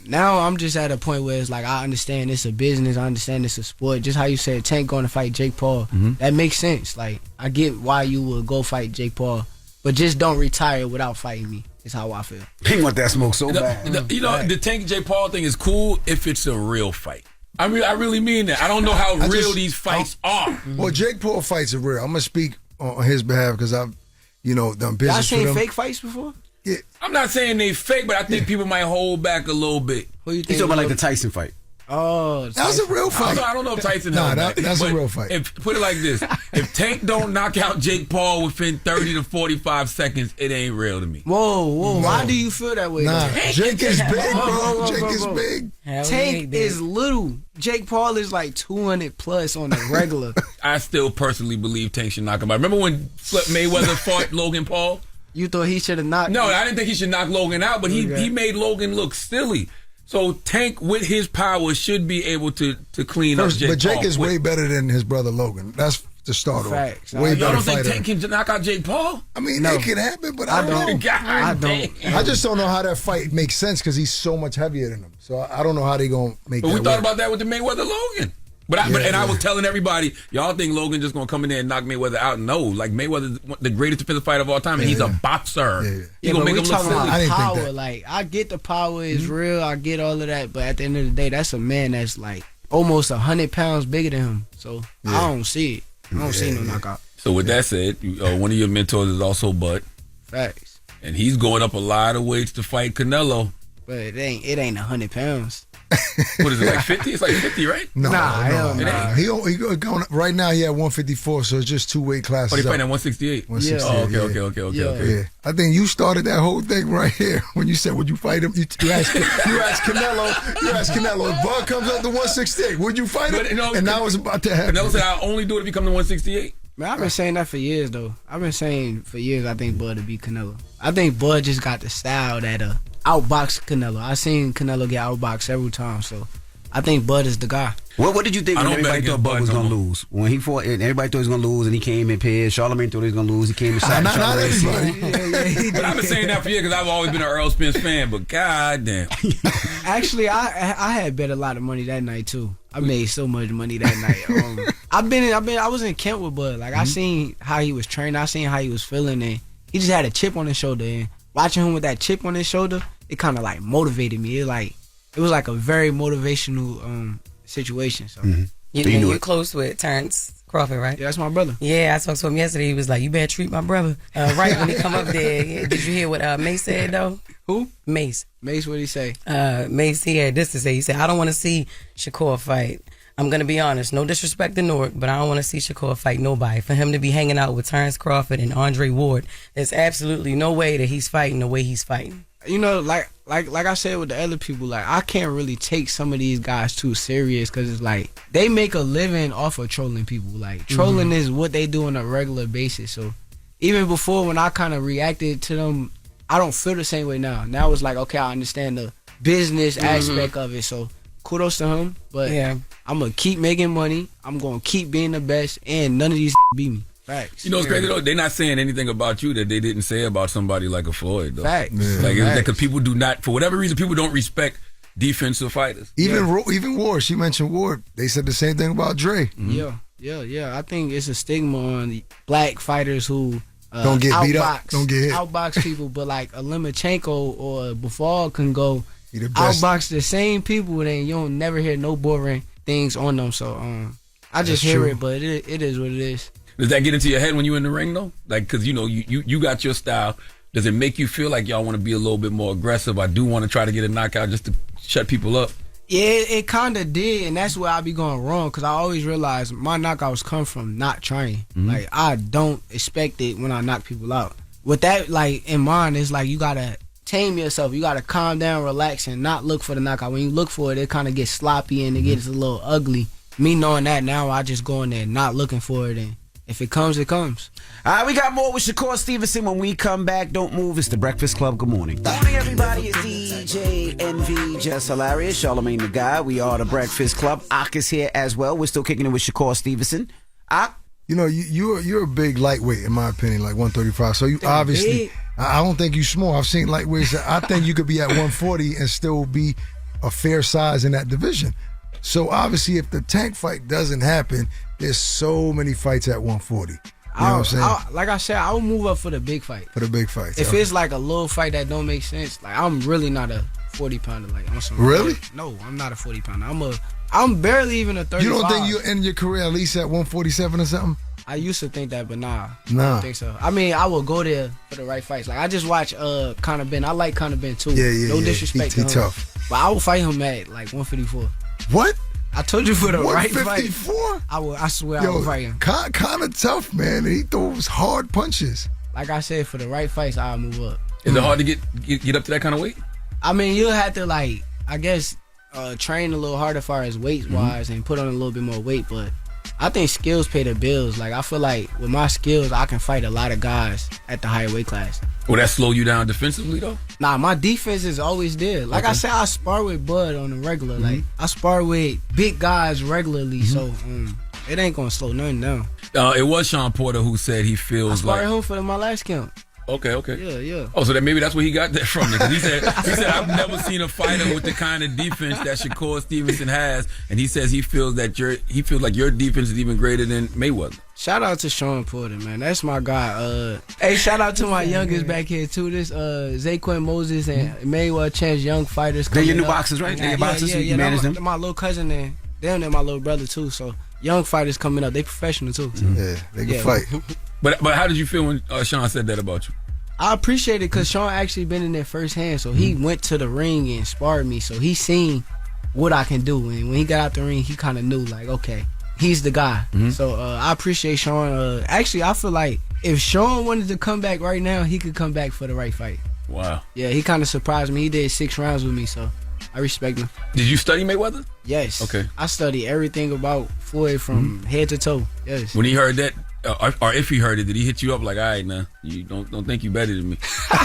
now I'm just at a point where it's like, I understand it's a business, I understand it's a sport. Just how you said Tank going to fight Jake Paul, that makes sense. Like, I get why you would go fight Jake Paul, but just don't retire without fighting me, is how I feel. He want that smoke so bad. The Tank Jake Paul thing is cool if it's a real fight. I mean, I really mean that. I don't know how real these fights are. Well, Jake Paul fights are real. I'm going to speak on his behalf because I've, done business with him. Y'all seen fake fights before? Yeah. I'm not saying they fake, but I think people might hold back a little bit. Who you think? He's talking about like the Tyson fight. Oh, that was a real fight. I don't know if Tyson. That's a real fight. Put it like this: if Tank don't knock out Jake Paul within 30 to 45 seconds, it ain't real to me. Whoa! No. Why do you feel that way? Nah, Jake is big, bro. Jake is big. Tank is little. Jake Paul is like 200 plus on the regular. I still personally believe Tank should knock him out. Remember when Mayweather fought Logan Paul? You thought he should have knocked? No, I didn't think he should knock Logan out, but he made Logan look silly. So Tank, with his power, should be able to clean up Jake Paul. But Jake is way better than his brother Logan. That's the start Facts. Way Y'all better don't think fighter. Tank can knock out Jake Paul? I mean, it can happen, but I don't know. I don't. I just don't know how that fight makes sense because he's so much heavier than him. So I don't know how they gonna make But that we thought work. about that with the Mayweather Logan. I was telling everybody, y'all think Logan just gonna come in there and knock Mayweather out? No, like Mayweather's the greatest defensive fighter of all time, and he's a boxer. He gonna make him look silly. I didn't power. Like, I get the power is real. I get all of that, but at the end of the day, that's a man that's like almost 100 pounds bigger than him. So I don't see it. I don't see no knockout. So with that said, one of your mentors is also Bud. Facts. And he's going up a lot of weights to fight Canelo. But it ain't 100 pounds. What is it, like 50? It's like 50, right? No. It He going right now. He at 154, so it's just 2 weight classes. Oh, he fighting at 168. 168. Okay. Yeah. I think you started that whole thing right here when you said, "Would you fight him?" You asked Canelo. You asked Canelo. If Bud comes up to 168, would you fight him? And now it's about to happen. Canelo said, "I'll only do it if you come to 168." Man, I've been saying that for years, though. I've been saying for years I think Bud would beat Canelo. I think Bud just got the style that outbox Canelo. I seen Canelo get outboxed several times, so I think Bud is the guy. What did you think when everybody thought Bud was going to lose? When he fought, everybody thought he was going to lose, and he came in pairs. Charlamagne thought he was going to lose. He came inside. Not everybody. But I've been saying that for years because I've always been an Earl Spence fan, but goddamn. Actually, I had bet a lot of money that night, too. I made so much money that night. I was in camp with Bud. Like, I seen how he was training. I seen how he was feeling, and he just had a chip on his shoulder. And watching him with that chip on his shoulder, it kind of like motivated me. It was like a very motivational situation. So you're close with Terrence Crawford, right? Yeah, that's my brother. Yeah, I talked to him yesterday. He was like, "You better treat my brother right when he come up there." Yeah, did you hear what Mace said though? Who? Mace. Mace, what did he say? Mace, he had this to say. He said, "I don't want to see Shakur fight. I'm gonna be honest. No disrespect to Newark, but I don't want to see Shakur fight nobody. For him to be hanging out with Terrence Crawford and Andre Ward, there's absolutely no way that he's fighting the way he's fighting." You know, like I said with the other people, like I can't really take some of these guys too serious because it's like they make a living off of trolling people. Like trolling is what they do on a regular basis. So even before when I kind of reacted to them, I don't feel the same way now. Now it's like, okay, I understand the business aspect of it. So kudos to him. But I'm gonna keep making money. I'm gonna keep being the best, and none of these beat me. Facts. You know what's crazy though? They're not saying anything about you that they didn't say about somebody like a Floyd. Though. Facts. Like because people do not, for whatever reason, people don't respect defensive fighters. Even Ward. She mentioned Ward. They said the same thing about Dre. Yeah. I think it's a stigma on black fighters who don't get beat up, don't get hit, outbox people. But like a Lomachenko or a Buffal can go best. Outbox the same people, and you don't never hear no boring things on them. So I just hear it, but it is what it is. Does that get into your head when you're in the ring though? Like, because you got your style. Does it make you feel like y'all want to be a little bit more aggressive? I do want to try to get a knockout just to shut people up. Yeah, it kind of did, and that's where I be going wrong because I always realize my knockouts come from not trying. Like I don't expect it when I knock people out. with that like in mind, it's like you gotta tame yourself. You gotta calm down, relax, and not look for the knockout. When you look for it, it kind of gets sloppy and it gets a little ugly. Me knowing that now, I just go in there not looking for it, and if it comes, it comes. All right, we got more with Shakur Stevenson when we come back. Don't move. It's the Breakfast Club. Good morning. Good morning, everybody. It's DJ NV, Jess Hilarious, Charlamagne the Guy. We are the Breakfast Club. Arce is here as well. We're still kicking it with Shakur Stevenson. You know, you're a big lightweight, in my opinion, like 135. So you obviously, I don't think you small. I've seen lightweights. I think you could be at 140 and still be a fair size in that division. So obviously, if the Tank fight doesn't happen, there's so many fights at 140. You know what I'm saying? Like I said, I'll move up for the big fight. For the big fights. If it's like a little fight that don't make sense, like I'm really not a 40-pounder. Like on some really? No, I'm not a 40-pounder. I'm barely even a 35. You don't think you end your career at least at 147 or something? I used to think that, but nah. I don't think so. I mean, I will go there for the right fights. Like I just watched Conor Ben. I like Conor Ben too. Yeah. No disrespect to him. He tough. But I will fight him at like 154. What? I told you for the right fight. 154? I swear I will fight him. Conor tough, man. He throws hard punches. Like I said, for the right fights, I'll move up. Is it hard to get up to that kind of weight? I mean, you'll have to like, I guess, train a little harder as far as weight wise and put on a little bit more weight. But I think skills pay the bills. Like I feel like with my skills, I can fight a lot of guys at the higher weight class. Will that slow you down defensively though? Nah, my defense is always there. Like I said, I spar with Bud on the regular. Like I spar with big guys regularly, so it ain't gonna slow nothing down. It was Sean Porter who said he feels I sparred him for my last camp. Okay. Yeah. Oh, so that maybe that's where he got that from. Because he said I've never seen a fighter with the kind of defense that Shakur Stevenson has, and he says he feels like your defense is even greater than Mayweather. Shout out to Sean Porter, man. That's my guy. Hey, shout out to my youngest back here too. This Zaquin Moses and Mayweather Chance young fighters. They're your new boxers, right? They're your boxers. You manage them. My little cousin and they're my little brother too. So young fighters coming up, they professional too. So. Yeah, they can fight. But how did you feel when Sean said that about you? I appreciate it because Sean actually been in there firsthand. So he went to the ring and sparred me. So he seen what I can do. And when he got out the ring, he kind of knew, like, okay, he's the guy. So I appreciate Sean. Actually, I feel like if Sean wanted to come back right now, he could come back for the right fight. Wow. Yeah, he kind of surprised me. He did 6 rounds with me, so I respect him. Did you study Mayweather? Yes. Okay. I study everything about Floyd from head to toe. Yes. When he heard that, or if he heard it, did he hit you up like, all right, now, you don't think you better than me?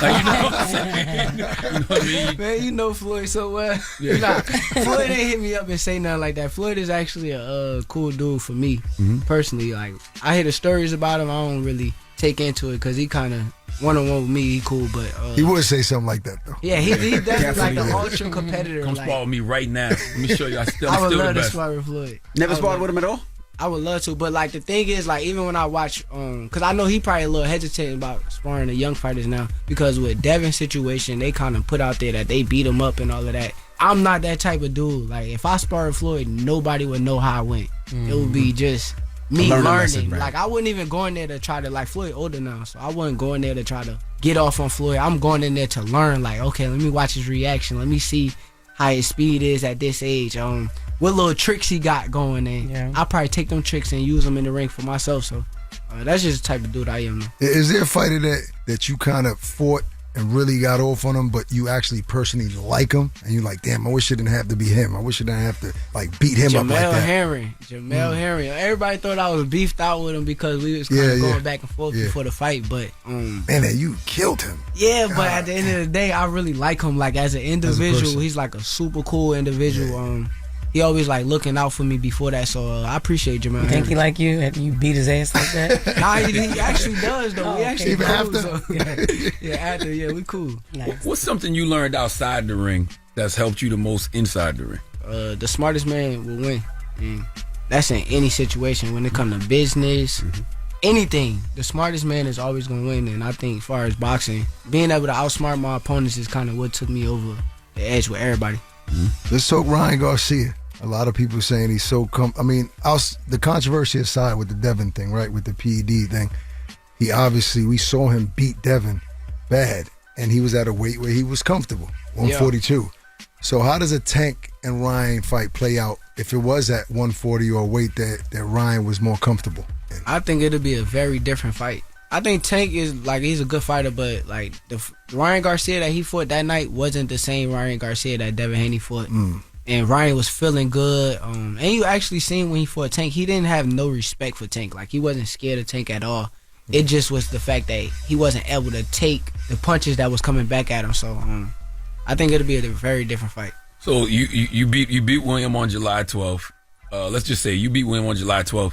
Like, you know what I'm saying? You know what I mean? Man, you know Floyd so well. Yeah. Floyd didn't hit me up and say nothing like that. Floyd is actually a cool dude for me, personally. Like, I hear the stories about him. I don't really take into it because he kind of one-on-one with me, he cool, but he would say something like that though. Yeah, he definitely like an ultra competitor. Come spar with me right now. Let me show you. I would love to spar with Floyd. Never sparred with him at all? I would love to, but like the thing is, like even when I watch, because I know he probably a little hesitating about sparring the young fighters now, because with Devin's situation, they kind of put out there that they beat him up and all of that. I'm not that type of dude. Like if I sparred with Floyd, nobody would know how I went. It would be just me learning. Like I wouldn't even go in there to try to, like Floyd older now, so I wasn't going there to try to get off on Floyd. I'm going in there to learn. Like okay, let me watch his reaction. Let me see how his speed is at this age. What little tricks he got going in. I'll probably take them tricks and use them in the ring for myself. So that's just the type of dude I am. Is there a fighter that you kind of fought and really got off on him, but you actually personally like him? And you're like, damn, I wish it didn't have to be him. I wish it didn't have to like beat him up like that. Jamel Henry. Everybody thought I was beefed out with him because we was kind of going back and forth before the fight. But man, you killed him. Yeah, but at the end of the day, I really like him. Like as an individual, he's like a super cool individual. He always like looking out for me before that, so I appreciate Jamel. Think he like you? Have you beat his ass like that? Nah, he actually does though. We actually even cool, after. So, after, we cool. Nice. What's something you learned outside the ring that's helped you the most inside the ring? The smartest man will win. And that's in any situation. When it comes to business, anything, the smartest man is always gonna win. And I think as far as boxing, being able to outsmart my opponents is kind of what took me over the edge with everybody. Let's talk Ryan Garcia. A lot of people saying he's so the controversy aside with the Devin thing, right? With the PED thing, we saw him beat Devin bad, and he was at a weight where he was comfortable, 142. So how does a Tank and Ryan fight play out if it was at 140 or a weight that Ryan was more comfortable in? I think it'll be a very different fight. I think Tank is he's a good fighter, but like the Ryan Garcia that he fought that night wasn't the same Ryan Garcia that Devin Haney fought. And Ryan was feeling good. And you actually seen when he fought Tank, he didn't have no respect for Tank. Like he wasn't scared of Tank at all. It just was the fact that he wasn't able to take the punches that was coming back at him. So I think it'll be a very different fight. So you beat William on July 12th. Let's just say you beat William on July 12th.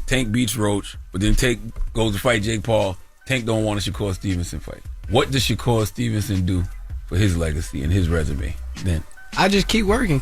Tank beats Roach, but then Tank goes to fight Jake Paul. Tank don't want a Shakur Stevenson fight. What does Shakur Stevenson do for his legacy and his resume then? I just keep working,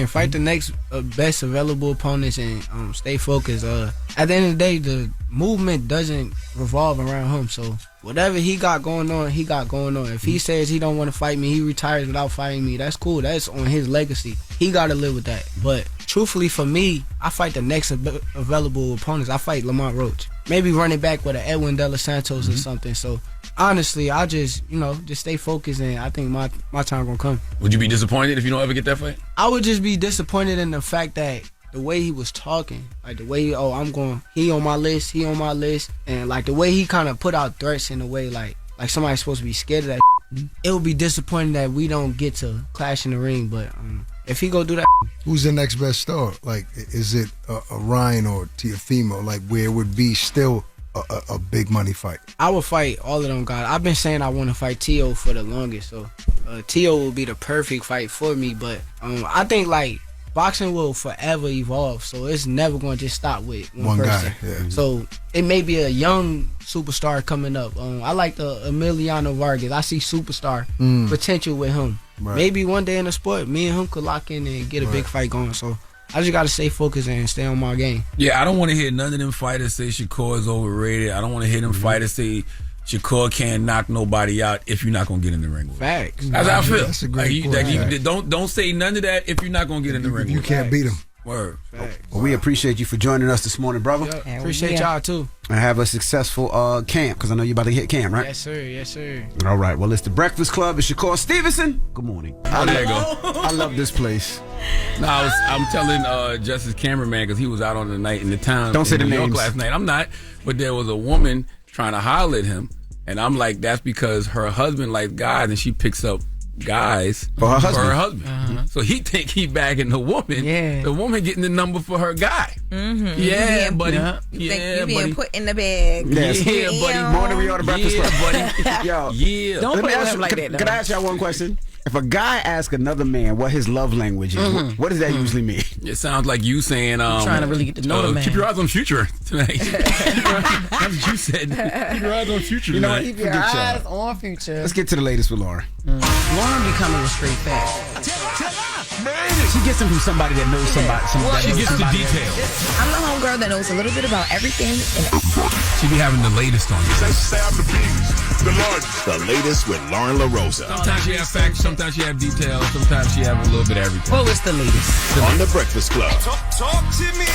fight the next best available opponents, and stay focused. At the end of the day, the movement doesn't revolve around him. So whatever he got going on, he got going on. If he says he don't want to fight me, he retires without fighting me, that's cool. That's on his legacy. He got to live with that. But truthfully, for me, I fight the next available opponents. I fight Lamont Roach. Maybe running back with an Edwin De Los Santos or something. So honestly, I just stay focused, and I think my time gonna come. Would you be disappointed if you don't ever get that fight? I would just be disappointed in the fact that the way he was talking, like the way he on my list, and like the way he kind of put out threats in a way like somebody's supposed to be scared of that. It would be disappointing that we don't get to clash in the ring, but if he go do that, who's the next best star? Like, is it a Ryan or Ciofalo? Like, where it would be still a big money fight? I would fight all of them guys. I've been saying I want to fight Tio for the longest, so Tio will be the perfect fight for me. But I think like boxing will forever evolve, so it's never going to just stop with one person. Guy, yeah. So it may be a young superstar coming up. I like the Emiliano Vargas. I see superstar potential with him. Right. Maybe one day in the sport, me and him could lock in and get a big fight going. So I just got to stay focused and stay on my game. Yeah, I don't want to hear none of them fighters say Shakur is overrated. I don't want to hear them fighters say Shakur can't knock nobody out if you're not going to get in the ring with him. Facts. That's how I feel. That's a great point. Don't say none of that if you're not going to get in the ring with him. You can't beat him. Word. Well, we appreciate you for joining us this morning, brother. Yeah, appreciate y'all too. And have a successful camp, because I know you're about to hit camp, right? Yes, sir. Yes, sir. All right. Well, it's the Breakfast Club. It's Shakur Stevenson. Good morning. There you go. I love this place. No, I'm telling Justice cameraman, because he was out on the night in the town. Don't say the New York names. last night. I'm not, but there was a woman trying to holler at him, and I'm like, that's because her husband likes guys, and she picks up guys for her husband. So he think he bagging the woman. Yeah. The woman getting the number for her guy. Mm-hmm. Yeah, buddy. You think you being put in the bag. Yes. Yeah, buddy. Morning, we on the Breakfast Club. buddy. Yo, yeah. Don't play with him can, like that. Can I ask y'all one question? If a guy asks another man what his love language is, what does that usually mean? It sounds like you saying, trying to really get to know the man. Keep your eyes on Future tonight. That's what you said. Keep your eyes on Future tonight. Keep your eyes on Future. Let's get to the latest with Loren. Loren be coming with straight facts. She gets them from somebody that knows somebody. She gets the details. I'm the homegirl that knows a little bit about everything. She be having the latest on you. The latest with Lauren LaRosa. Sometimes she have facts, sometimes she have details, sometimes she have a little bit of everything. What was the latest? On the Breakfast Club. Talk to me.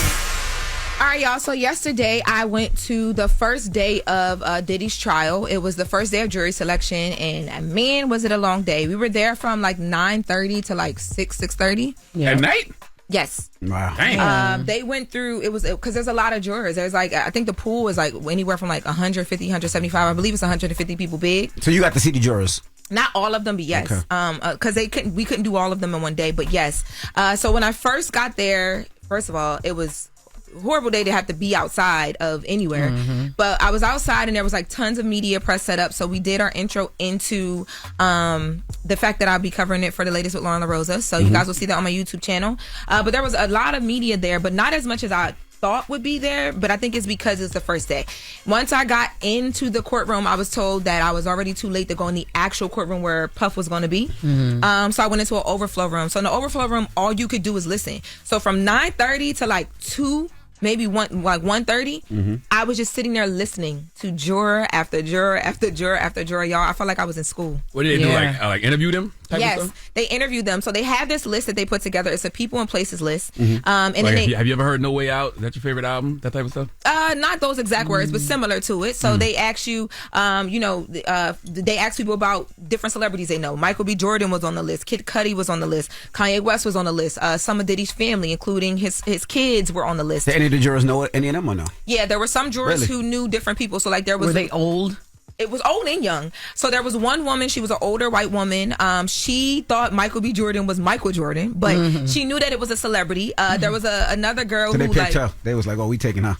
All right, y'all. So yesterday I went to the first day of Diddy's trial. It was the first day of jury selection, and man, was it a long day. We were there from like 9:30 to like 6:30. At night? Yes. Wow. Dang. They went through, it was because there's a lot of jurors. There's like, I think the pool is like anywhere from like 150, 175. I believe it's 150 people big. So you got to see the jurors. Not all of them, but yes. Okay. Because we couldn't do all of them in one day, but yes. So when I first got there, first of all, it was horrible day to have to be outside of anywhere, but I was outside and there was like tons of media press set up, so we did our intro into the fact that I'll be covering it for the latest with Lauren LaRosa, so you guys will see that on my YouTube channel, but there was a lot of media there, but not as much as I thought would be there, but I think it's because it's the first day. Once I got into the courtroom, I was told that I was already too late to go in the actual courtroom where Puff was going to be. So I went into an overflow room. So in the overflow room, all you could do is listen. So from 9:30 to like 2, maybe 1:30, I was just sitting there listening to juror after juror after juror after juror. Y'all, I felt like I was in school. What did they do? Like interview them? type of Yes, stuff? they interviewed them. So they have this list that they put together. It's a people and places list. Mm-hmm. And Like, then they, have you ever heard No Way Out? Is that your favorite album? That type of stuff? not those exact words, but similar to it. So they ask you, they ask people about different celebrities they know. Michael B. Jordan was on the list. Kid Cudi was on the list. Kanye West was on the list. Some of Diddy's family, including his kids, were on the list. Did any of the jurors know any of them or no? Yeah, there were some jurors who knew different people. So like there was. Were they old? It was old and young. So there was one woman, she was an older white woman. She thought Michael B. Jordan was Michael Jordan, but she knew that it was a celebrity. There was another girl So who they picked her. They was like, "Oh, we taking her."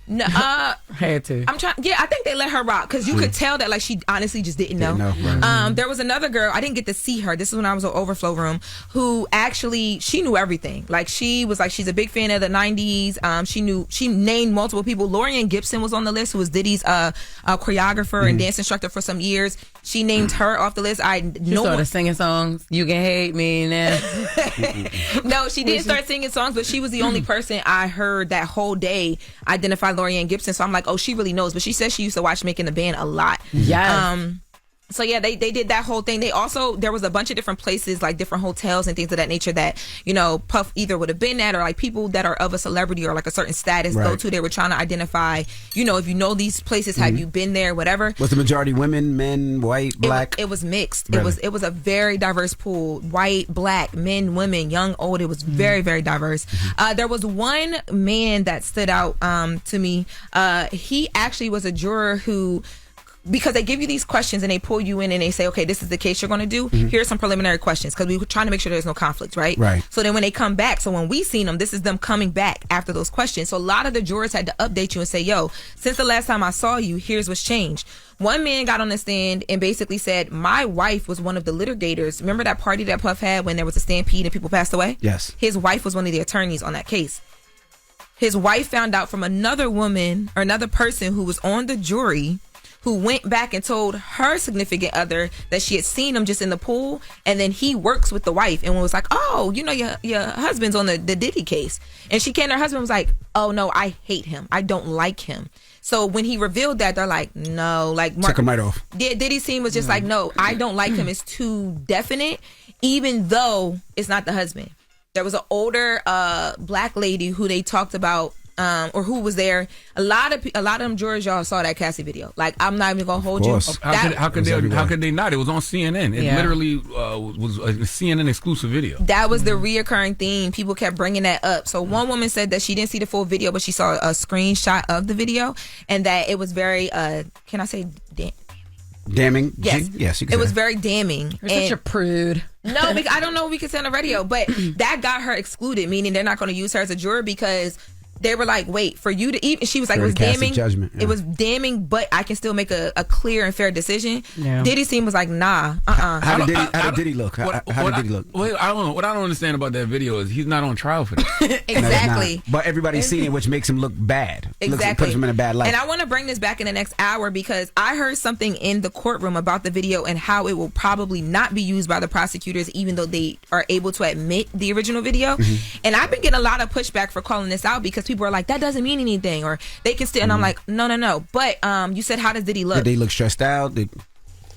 No, had to. I'm trying. Yeah, I think they let her rock because you could tell that like she honestly just didn't know. Right. There was another girl. I didn't get to see her. This is when I was in overflow room. Who actually she knew everything. Like she was like she's a big fan of the '90s. She named multiple people. Loren Gibson was on the list, who was Diddy's choreographer and dance instructor for some years. She named her off the list. She started singing songs. You can hate me now. No, she didn't start singing songs, but she was the only person I heard that whole day identify Loren Gibson. So I'm like, oh, she really knows. But she says she used to watch Making the Band a lot. Yes. So yeah, they did that whole thing. They also, there was a bunch of different places, like different hotels and things of that nature that, Puff either would have been at, or like people that are of a celebrity or like a certain status go to. They were trying to identify, if you know these places, have you been there, whatever. Was the majority women, men, white, black? It was mixed. Really? It was a very diverse pool. White, black, men, women, young, old. It was very, very diverse. There was one man that stood out to me. He actually was a juror who, because they give you these questions and they pull you in and they say, okay, this is the case you're going to do. Here's some preliminary questions, because we were trying to make sure there's no conflict, right? Right. So then when they come back, so when we seen them, this is them coming back after those questions. So a lot of the jurors had to update you and say, yo, since the last time I saw you, here's what's changed. One man got on the stand and basically said, my wife was one of the litigators. Remember that party that Puff had when there was a stampede and people passed away? Yes. His wife was one of the attorneys on that case. His wife found out from another woman or another person who was on the jury, who went back and told her significant other that she had seen him just in the pool, and then he works with the wife and was like, oh, your husband's on the Diddy case. And she came to her husband and was like, oh no, I hate him. I don't like him. So when he revealed that, they're like, no, like took him right off. Yeah, Diddy's scene was just like, no, I don't like him. It's too definite, even though it's not the husband. There was an older black lady who they talked about, or who was there. A lot of them jurors, y'all saw that Cassie video. Like, I'm not even gonna hold you. How could they not? It was on CNN. It literally was a CNN exclusive video. That was the reoccurring theme. People kept bringing that up. So one woman said that she didn't see the full video, but she saw a screenshot of the video, and that it was very can I say damning? Yes. Yes, you can it say was that. very damning. You're such a prude. No, because I don't know if we could say on the radio, but that got her excluded, meaning they're not going to use her as a juror, because they were like, wait, for you to even, she was like, it was damning. Judgment, It was damning, but I can still make a clear and fair decision. Yeah. Diddy scene was like, nah, How did Diddy look? How did Diddy look? Wait, I don't know. What I don't understand about that video is he's not on trial for this. Exactly. But everybody's seen it, which makes him look bad. Exactly. Puts him in a bad light. And I want to bring this back in the next hour, because I heard something in the courtroom about the video and how it will probably not be used by the prosecutors, even though they are able to admit the original video. And I've been getting a lot of pushback for calling this out, because people are like, that doesn't mean anything, or they can still. And I'm like, no. But you said, how does Diddy look? Did they look stressed out?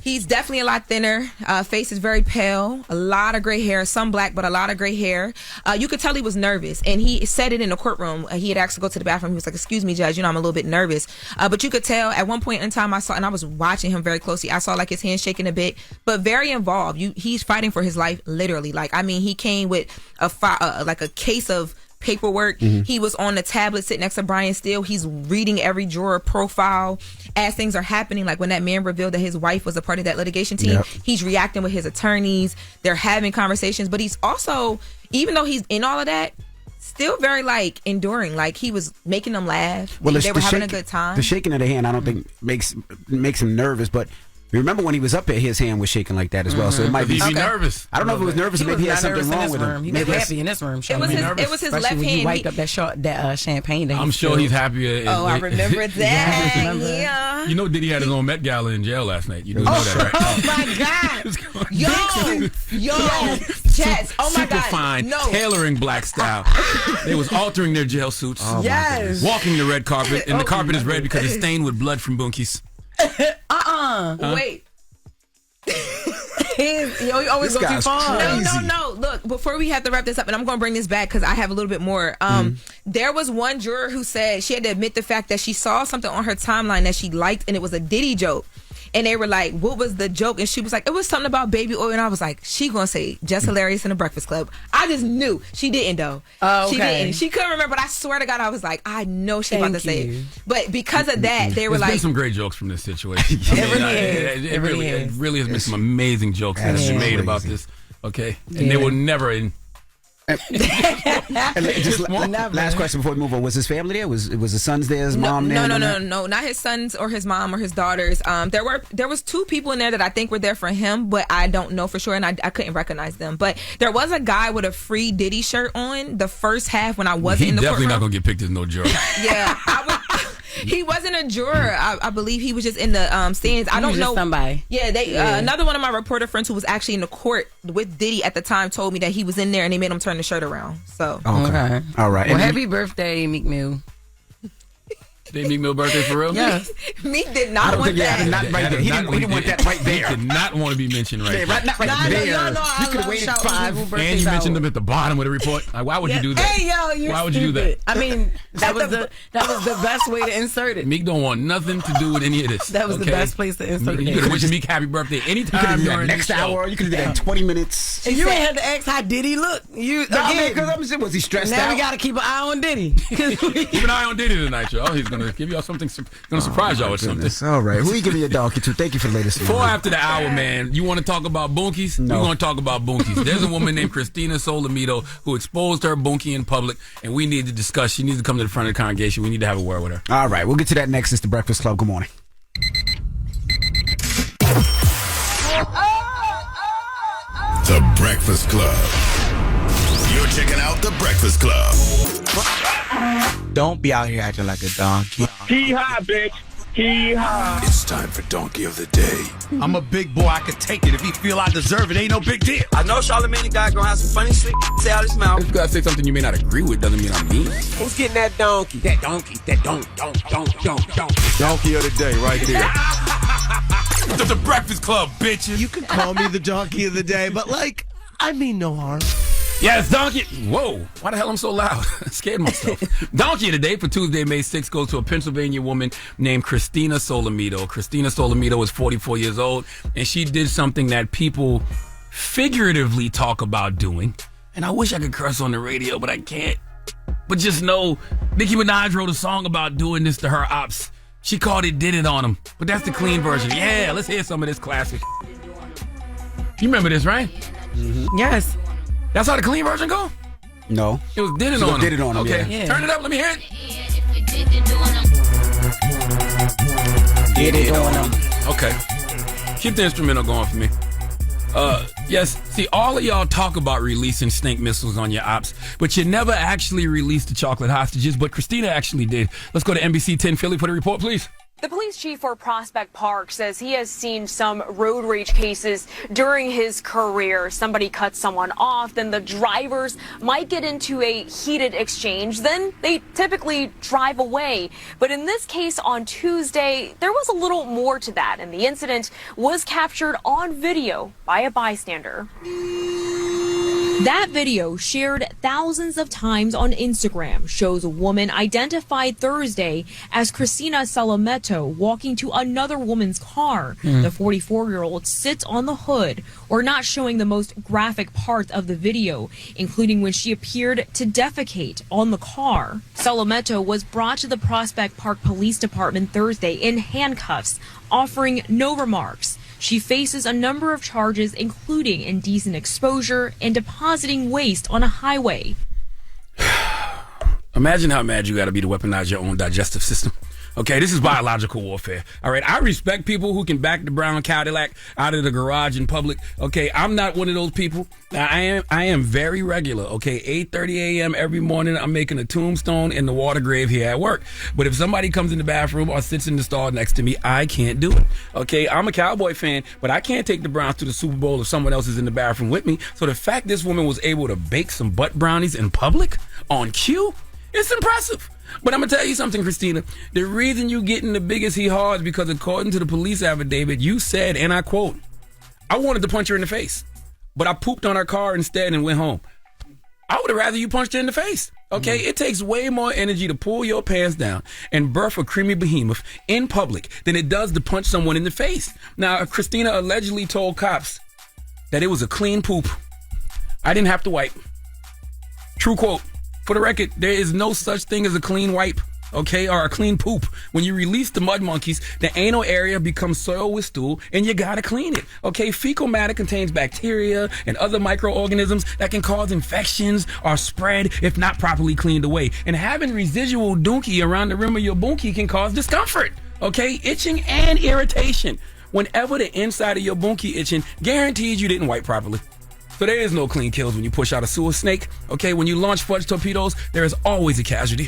He's definitely a lot thinner. Face is very pale. A lot of gray hair. Some black, but a lot of gray hair. You could tell he was nervous, and he said it in the courtroom. He had asked to go to the bathroom. He was like, "Excuse me, Judge. I'm a little bit nervous." But you could tell at one point in time, I saw, and I was watching him very closely. I saw like his hands shaking a bit, but very involved. He's fighting for his life, literally. Like, I mean, he came with like a case of paperwork. He was on the tablet sitting next to Brian Steele. He's reading every juror profile as things are happening. Like when that man revealed that his wife was a part of that litigation team, he's reacting with his attorneys. They're having conversations, but he's also, even though he's in all of that, still very like enduring. Like he was making them laugh. Well, they were having a good time. The shaking of the hand, I don't think makes him nervous, but remember when he was up there, his hand was shaking like that as well. So it might be nervous. I don't know if it was nervous, or maybe he had something wrong with him. He was happy in this room. It was his left hand. He wiped up that champagne. I'm sure he's happier. I remember that. Yeah. You know, Diddy had his own Met Gala in jail last night. You do know that, right? Oh my God. Yo, Jess. Oh my Super God. fine, tailoring black style. They was altering their jail suits. Yes. Walking the red carpet, and the carpet is red because it's stained with blood from bunkies. Wait. He always This go too guy's far. crazy. No. Look, before we have to wrap this up, and I'm going to bring this back because I have a little bit more. There was one juror who said she had to admit the fact that she saw something on her timeline that she liked, and it was a Diddy joke. And they were like, what was the joke? And she was like, it was something about baby oil. And I was like, she gonna say Jess Hilarious in the Breakfast Club. I just knew. She didn't, though. Oh, okay. She didn't. She couldn't remember, but I swear to God, I was like, I know she about to say you. it. But because of that, they were There's been like, some great jokes from this situation. It really has been some amazing jokes that have been made about this. Okay, and they will never end. And just last question before we move on. Was his family there? Was his sons there? His mom there? No, not his sons or his mom or his daughters. There was 2 people in there that I think were there for him, but I don't know for sure, and I couldn't recognize them. But there was a guy with a free Diddy shirt on the first half when I wasn't in the definitely courtroom. not gonna get picked as no juror. Yeah, he wasn't a juror. I believe he was just in the stands. I don't know. Somebody. Yeah, another one of my reporter friends who was actually in the court with Diddy at the time told me that he was in there and they made him turn the shirt around. So okay. All right. Well, happy birthday, Meek Mill. Did Meek Mill birthday for real? Yes. Meek did not want that. He didn't want that right there. He did not want to be mentioned right there. Not right there. You could have waited 5. And you mentioned them at the bottom of the report. Like, why would you do that? Hey, yo, why would you do that? I mean, that was the best way to insert it. Meek don't want nothing to do with any of this. That was the best place to insert it. You could have wished Meek happy birthday anytime You could have during done next hour. You could have done that in 20 minutes. And you ain't had to ask how Diddy look. Because was he stressed out? Now we got to keep an eye on Diddy. Keep an eye on Diddy tonight, y'all. He's gonna give y'all something. Gonna surprise y'all with something. All right. Who you giving your donkey to? Thank you for the latest. 4 after the hour, man. You want to talk about bunkies? No. We're going to talk about bunkies. There's a woman named Christina Solamito who exposed her bunkie in public, and we need to discuss. She needs to come to the front of the congregation. We need to have a word with her. All right. We'll get to that next. It's the Breakfast Club. Good morning. The Breakfast Club. You're checking out The Breakfast Club. Don't be out here acting like a donkey. Hee-haw, bitch. Hee-haw. It's time for Donkey of the Day. I'm a big boy. I can take it. If he feel I deserve it, ain't no big deal. I know Charlamagne guy gonna have some funny shit say out his mouth. If you gotta say something you may not agree with, doesn't mean I'm mean. Who's getting that donkey? That donkey. That don't. Donkey of the Day right there. The Breakfast Club, bitches. You can call me the donkey of the day, but I mean no harm. Yes, Donkey. Whoa. Why the hell I'm so loud? I scared myself. Donkey of the Day for Tuesday, May 6th goes to a Pennsylvania woman named Christina Solamito. Christina Solamito is 44 years old, and she did something that people figuratively talk about doing. And I wish I could curse on the radio, but I can't. But just know, Nicki Minaj wrote a song about doing this to her ops. She called it Did It on Them. But that's the clean version. Yeah, let's hear some of this classic. You remember this, right? Mm-hmm. Yes. That's how the clean version go? No. It was Did It on Them. Did It on Them, okay. yeah. Turn it up. Let me hear it. Did It on Them. Okay. Keep the instrumental going for me. Yes, see, all of y'all talk about releasing stink missiles on your ops, but you never actually released the chocolate hostages, but Christina actually did. Let's go to NBC 10 Philly for the report, please. The police chief for Prospect Park says he has seen some road rage cases during his career. Somebody cuts someone off, then the drivers might get into a heated exchange. Then they typically drive away. But in this case on Tuesday, there was a little more to that, and the incident was captured on video by a bystander. That video, shared thousands of times on Instagram, shows a woman identified Thursday as Christina Solamito walking to another woman's car. The 44-year-old sits on the hood, or not showing the most graphic parts of the video, including when she appeared to defecate on the car. Solamito was brought to the Prospect Park Police Department Thursday in handcuffs, offering no remarks. She faces a number of charges, including indecent exposure and depositing waste on a highway. Imagine how mad you got to be to weaponize your own digestive system. Okay, this is biological warfare. All right, I respect people who can back the brown Cadillac out of the garage in public. Okay, I'm not one of those people. Now, I am very regular. Okay, 8:30 a.m. every morning, I'm making a tombstone in the water grave here at work. But if somebody comes in the bathroom or sits in the stall next to me, I can't do it. Okay, I'm a Cowboy fan, but I can't take the Browns to the Super Bowl if someone else is in the bathroom with me. So the fact this woman was able to bake some butt brownies in public on cue, it's impressive. But I'm going to tell you something, Christina. The reason you getting the biggest hee-haw is because according to the police affidavit, you said, and I quote, I wanted to punch her in the face, but I pooped on her car instead and went home. I would have rather you punched her in the face. Okay, It takes way more energy to pull your pants down and birth a creamy behemoth in public than it does to punch someone in the face. Now, Christina allegedly told cops that it was a clean poop. I didn't have to wipe. True quote. For the record, there is no such thing as a clean wipe, okay, or a clean poop. When you release the mud monkeys, the anal area becomes soiled with stool, and you gotta clean it, okay? Fecal matter contains bacteria and other microorganisms that can cause infections or spread if not properly cleaned away. And having residual doonkie around the rim of your boonkie can cause discomfort, okay? Itching and irritation. Whenever the inside of your boonkie itching, guaranteed you didn't wipe properly. So there is no clean kills when you push out a sewer snake. Okay, when you launch fudge torpedoes, there is always a casualty.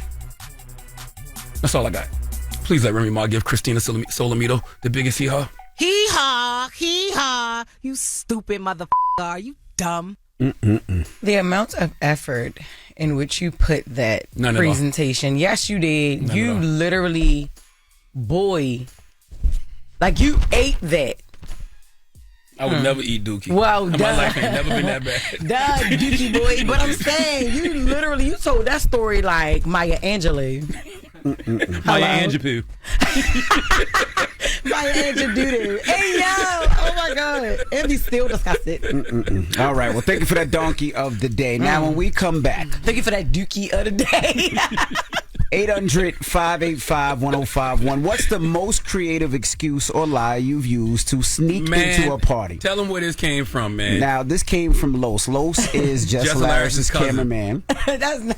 That's all I got. Please let Remy Ma give Christina Solamito the biggest hee-haw. Hee-haw, hee-haw. You stupid motherfucker. Are you dumb? The amount of effort in which you put that presentation. Yes, you did. You literally, like you ate that. I would never eat dookie. Well, my life ain't never been that bad. Dookie boy. But I'm saying, you told that story like Maya Angelou. Maya Angelou. Maya Angelou. Hey, yo. Oh, my God. And be still disgusted. All right. Well, thank you for that donkey of the day. Now, when we come back. Thank you for that dookie of the day. 800-585-1051. What's the most creative excuse or lie you've used to sneak into a party? Tell them where this came from, man. Now, this came from Los. Los is Jess Hilarious' cameraman. That's not.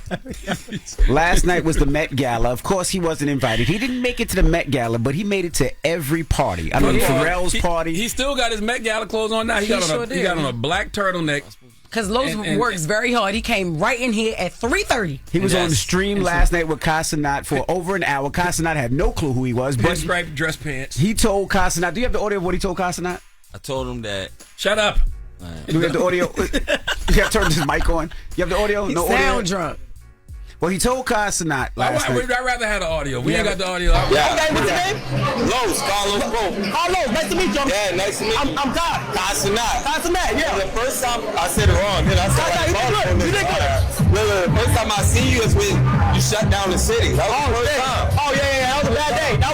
Last night was the Met Gala. Of course, he wasn't invited. He didn't make it to the Met Gala, but he made it to every party. I mean, Pharrell's party. He still got his Met Gala clothes on now. He got on a black turtleneck. Because Los works very hard. He came right in here at 3:30. He was on the stream last night with Casanat for over an hour. Casanat had no clue who he was. But striped dress pants. He told Casanat. Do you have the audio of what he told Casanat? I told him that. Shut up. Do we have the audio? You got to turn his mic on. You have the audio? He no sound audio? drunk. Well, he told Casanat last night. I'd rather have the audio. We ain't got the audio. Okay, what's your name? Los, Carlos. Carlos, nice to meet you. Yeah, nice to meet you. I'm Todd. Casanat, yeah. The first time I said it wrong, then I said you did good. The first time I see you is when you shut down the city. That was the first time. Oh, yeah, that was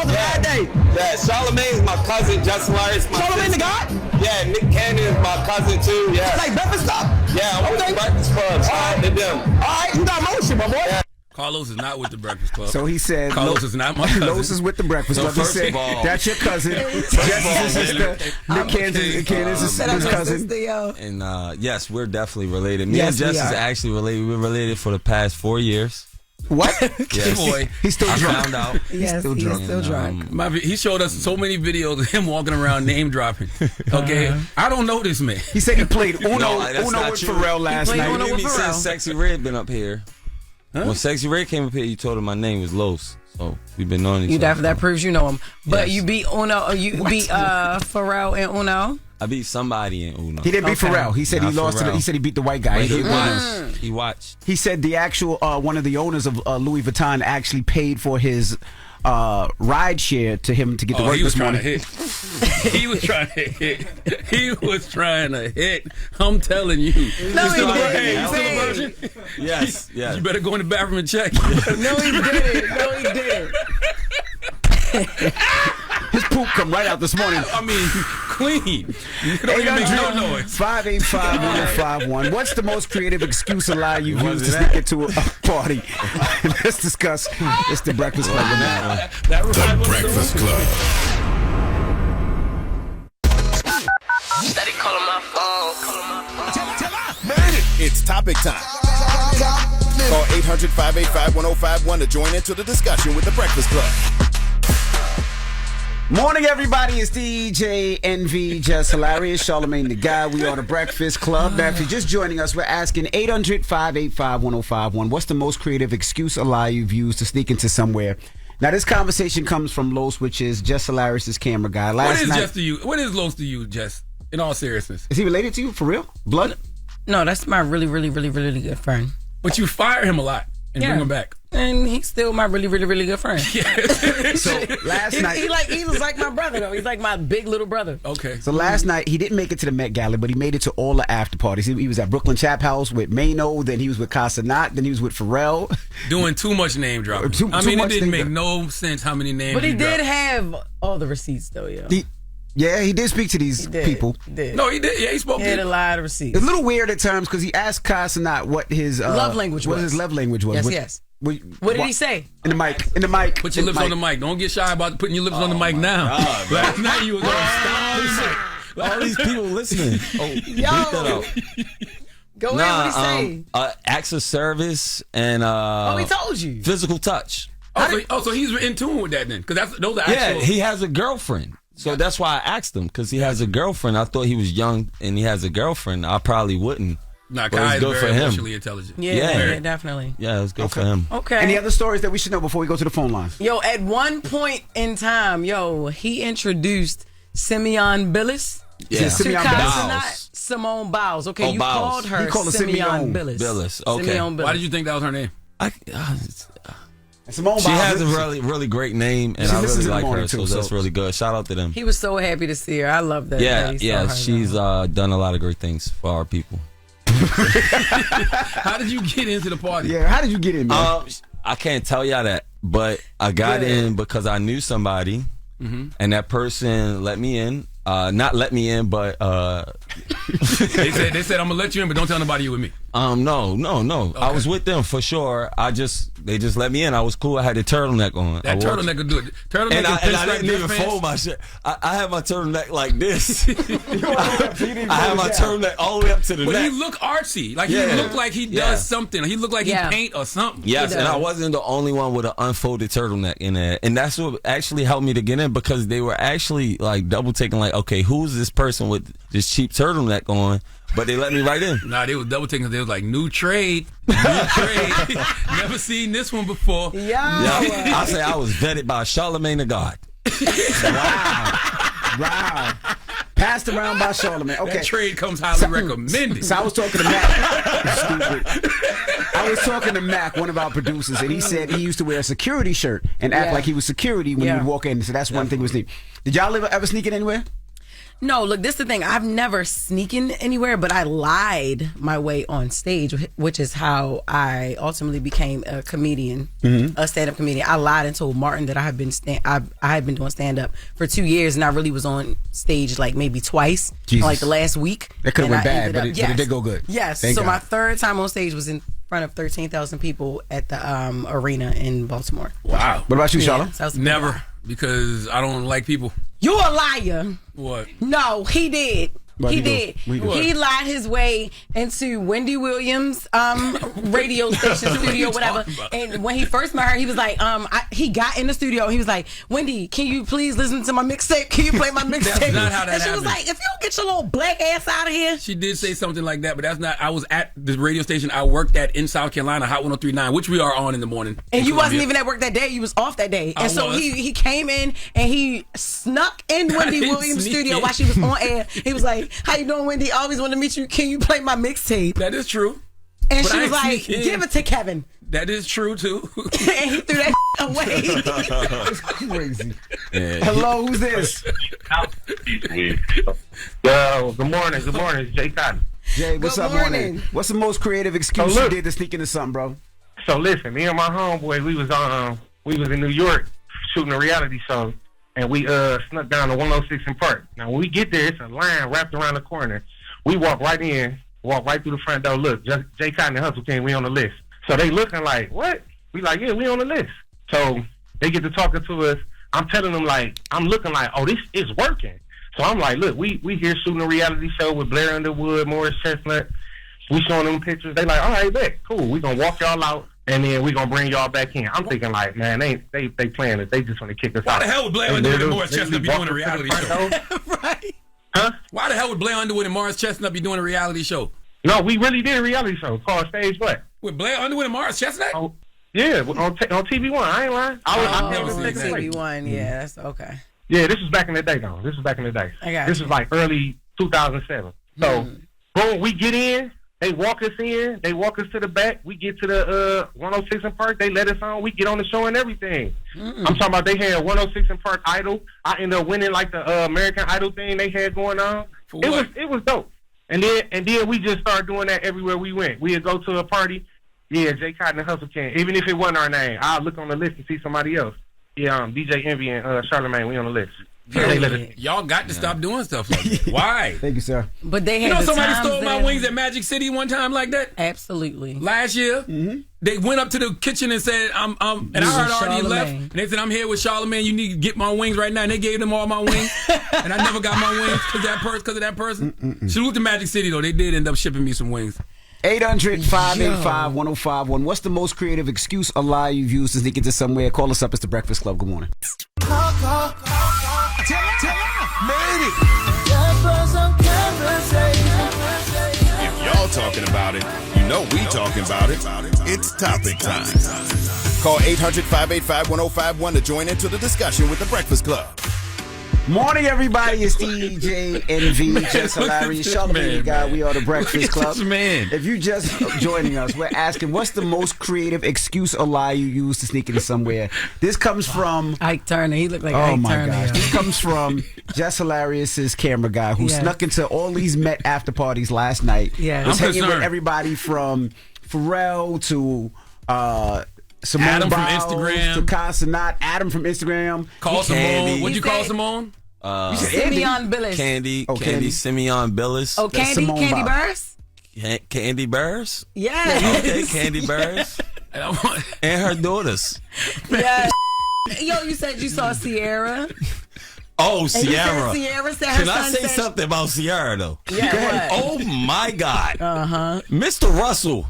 a bad day. Yeah, Charlamagne is my cousin, Jess Hilarious. Charlamagne the guy? Yeah, Nick Cannon is my cousin too. Yeah. Like breakfast stuff? Yeah, I'm with the Breakfast Club. Shout out to them. All right, you got motion, my boy. Yeah. Carlos is not with the Breakfast Club. So he said, Carlos is not my cousin. Los is with the Breakfast Club. First he said, of all, that's your cousin. Jess's sister. Nick Cannon's his cousin. And yes, we're definitely related. Me Yes, and Jess we is are. actually related. We've been related for the past 4 years. What? Yes. Boy. He's still I drunk. found out. Yes, he's still drunk. He showed us so many videos of him walking around name dropping. Okay, I don't know this man. He said he played Uno that's with not true. Pharrell last played night. Uno with He Pharrell. said Sexy Red been up here. Huh? When Sexy Red came up here, you told him my name was Los. So we've been knowing each other. That proves you know him. But Yes. you beat Uno. You beat Pharrell and Uno. I beat somebody in Uno. He didn't beat Pharrell. He said he Not lost. Pharrell. He said he beat the white guy. But he He- watched. He watched. He said the actual one of the owners of Louis Vuitton actually paid for his ride share to him to get to work he was this trying morning. to hit. He was trying to hit. He was trying to hit. I'm telling you. No, You still he a- didn't. hey, you still a virgin? Yes. Yes. You better go in the bathroom and check. No, he didn't. No, he didn't. His poop come right out this morning. I mean, clean. You don't even make no noise. 585-1051. What's the most creative excuse or lie you've used to sneak into a party? Let's discuss. It's the Breakfast Club. The Breakfast Club. Steady calling my phone. It's topic time. Call 800-585-1051 to join into the discussion with the Breakfast Club. Morning, everybody. It's DJ NV, Jess Hilarious, Charlamagne the Guy. We are the Breakfast Club. Now, if you're just joining us, we're asking 800-585-1051. What's the most creative excuse or lie you've used to sneak into somewhere? Now, this conversation comes from Los, which is Jess Hilarious' camera guy. What is Jess to you? What is Los to you, Jess? In all seriousness, is he related to you for real? Blood? No, that's my really, really, really, really good friend. But you fire him a lot and bring him back. And he's still my really, really, really good friend. So last night, he was like my brother though. He's like my big little brother. Okay. So last night he didn't make it to the Met Gala, but he made it to all the after parties. He was at Brooklyn Chap House with Mano, then he was with Casanat, then he was with Pharrell. Doing too much name dropping. I mean, it didn't make no sense how many names. But he did dropped. have all the receipts though, yo. He did speak to these people. He did. No, he did. Yeah, he spoke. He had a lot of receipts. It's a little weird at times because he asked Casanat what his love language was. What his love language was. Yes. What did he say? In the mic. Put your lips on the mic. Don't get shy about putting your lips on the mic now. God, last night you was on stop. All these people listening. Oh, Yo. beat that out. Go ahead. What he say? Acts of service and he told you. Physical touch. So he's in tune with that then, because those are actual. Yeah, he has a girlfriend. So that's why I asked him, because he has a girlfriend. I thought he was young and he has a girlfriend. I probably wouldn't. Nah, but Kai it's good is for very him. emotionally intelligent. Yeah, definitely. Yeah, it's good for him. Okay. Any other stories that we should know before we go to the phone lines? Yo, at one point in time, he introduced Simeon Billis. Yeah. To Casanat, Simone Biles. Okay, you Biles. called her He called her Simeon Billis. Okay. Simeon Billis. Why did you think that was her name? Simone she Biles, has a really, really great name, and I really like her, too, so that's really good. Shout out to them. He was so happy to see her. I love that. Yeah, she's done a lot of great things for our people. How did you get into the party? Yeah, how did you get in, man? I can't tell y'all that, but I got in because I knew somebody, and that person let me in. Not let me in, but they said I'm gonna let you in, but don't tell nobody you with me. No. Okay. I was with them for sure. They just let me in. I was cool. I had the turtleneck on. That turtleneck could do it. Turtleneck and I didn't even fold my shit. I had my turtleneck like this. I had my turtleneck all the way up to the neck. But he looked artsy. Like he looked like he does something. He looked like he paint or something. Yes, and I wasn't the only one with an unfolded turtleneck in there. And that's what actually helped me to get in, because they were actually like double taking, like, okay, who's this person with this cheap turtleneck on? But they let me right in. Nah, they was double taking. They was like, new trade. Never seen this one before. Yeah. I say I was vetted by Charlamagne the God. Wow. Passed around by Charlamagne. Okay. That trade comes highly recommended. So I was talking to Mack. I was talking to Mack, one of our producers, and he said he used to wear a security shirt and act like he was security when he would walk in. So that's one thing was neat. Did y'all ever sneak in anywhere? No, look, this is the thing. I've never sneaken anywhere, but I lied my way on stage, which is how I ultimately became a comedian, a stand-up comedian. I lied and told Martin that I had been doing stand-up for 2 years, and I really was on stage like maybe twice, like the last week. That could have went bad, but it did go good. Yes. Thank so God. my third time on stage was in front of 13,000 people at the arena in Baltimore. Wow. What about you, Charlotte? Never, because I don't like people. You're a liar. What? No, he did. What he he do? did. What he He do? lied his way into Wendy Williams' radio station studio, whatever. And when he first met her, he was like, he got in the studio. He was like, Wendy, can you please listen to my mixtape? Can you play my mixtape? That's not how that And she was happened. like, if you don't get your little black ass out of here. She did say something like that, but that's not. I was at the radio station I worked at in South Carolina, Hot 103.9, which we are on in the morning. And you wasn't Columbia. even at work that day. You was off that day. I And so was. he came in and he snuck in Wendy didn't Williams' sneak studio in. while she was on air. He was like, how you doing, Wendy? I always want to meet you. Can you play my mixtape? That is true. And But she I was like, sneak in. give it to Kevin. That is true too. And he threw that away. It's crazy. Hello, who's this? Yo, good morning. It's Jay Cotton. Jay, what's Good up, morning. What's the most creative excuse you did to sneak into something, bro? So listen, me and my homeboy, we was in New York shooting a reality show, and we snuck down to 106 in Park. Now when we get there, it's a line wrapped around the corner. We walk right through the front door. Look, just Jay Cotton and Hustle King, we on the list. So they looking like, what? We like, yeah, we on the list. So they get to talking to us. I'm telling them, like, I'm looking like, oh, this is working. So I'm like, look, we here shooting a reality show with Blair Underwood, Morris Chestnut. We showing them pictures. They like, all right, bet, cool. We gonna walk y'all out, and then we gonna bring y'all back in. I'm thinking like, man, they playing it. They just want to kick us out. Why the hell would Blair Underwood and Morris Chestnut be doing a reality show? Right. Huh? Why the hell would Blair Underwood and Morris Chestnut be doing a reality show? No, we really did a reality show called Stage What? With Blair Underwood and Morris Chestnut? Oh, yeah, on TV1. I ain't lying. I never seen that. TV1, yeah, that's okay. Yeah, this was back in the day, though. This was back in the day. I got This you. was like early 2007. So, boom, we get in. They walk us in. They walk us to the back. We get to the 106 and Park. They let us on. We get on the show and everything. I'm talking about they had 106 and Park Idol. I ended up winning like the American Idol thing they had going on. It was dope. And then we just started doing that everywhere we went. We'd go to a party. Yeah, Jay Cotton and Hustle King. Even if it wasn't our name, I'll look on the list and see somebody else. Yeah, DJ Envy and Charlamagne, we on the list. Y'all got to stop doing stuff like that. Why? Thank you, sir. But they had somebody stole my wings at Magic City one time like that? Absolutely. Last year, they went up to the kitchen and said, and I heard already left. And they said, I'm here with Charlamagne. You need to get my wings right now. And they gave them all my wings. And I never got my wings because of that person. Salute to Magic City, though. They did end up shipping me some wings. 800-585-1051. What's the most creative excuse or lie you've used to sneak into somewhere? Call us up. It's the Breakfast Club. Good morning. If y'all talking about it, you know we talking about it. It's topic time. Call 800-585-1051 to join into the discussion with the Breakfast Club. Morning, everybody. It's DJ NV, Jess Hilarious, Charlamagne guy. We are the Breakfast Club. If you just joining us, we're asking, what's the most creative excuse or lie you use to sneak into somewhere? This comes from Ike Turner. He looked like Ike Turner. Oh my gosh! This comes from Jess Hilarious' camera guy who snuck into all these Met after parties last night. Yeah, was hanging with everybody from Pharrell to. Simone Adam Biles, from Instagram. To Casanat, Adam from Instagram. Call Simone. What'd you call Simone? Simeon Billis. Candy Simeon Billis. Oh, Candy Burrs? Candy Burrs? Yeah. Okay, Candy Burrs. And her daughters. Yeah. Yo, you said you saw Sierra. Oh, Sierra. Sierra said her Can I son say said something about Sierra, though? Yeah, what? Oh, my God. Uh-huh. Mr. Russell.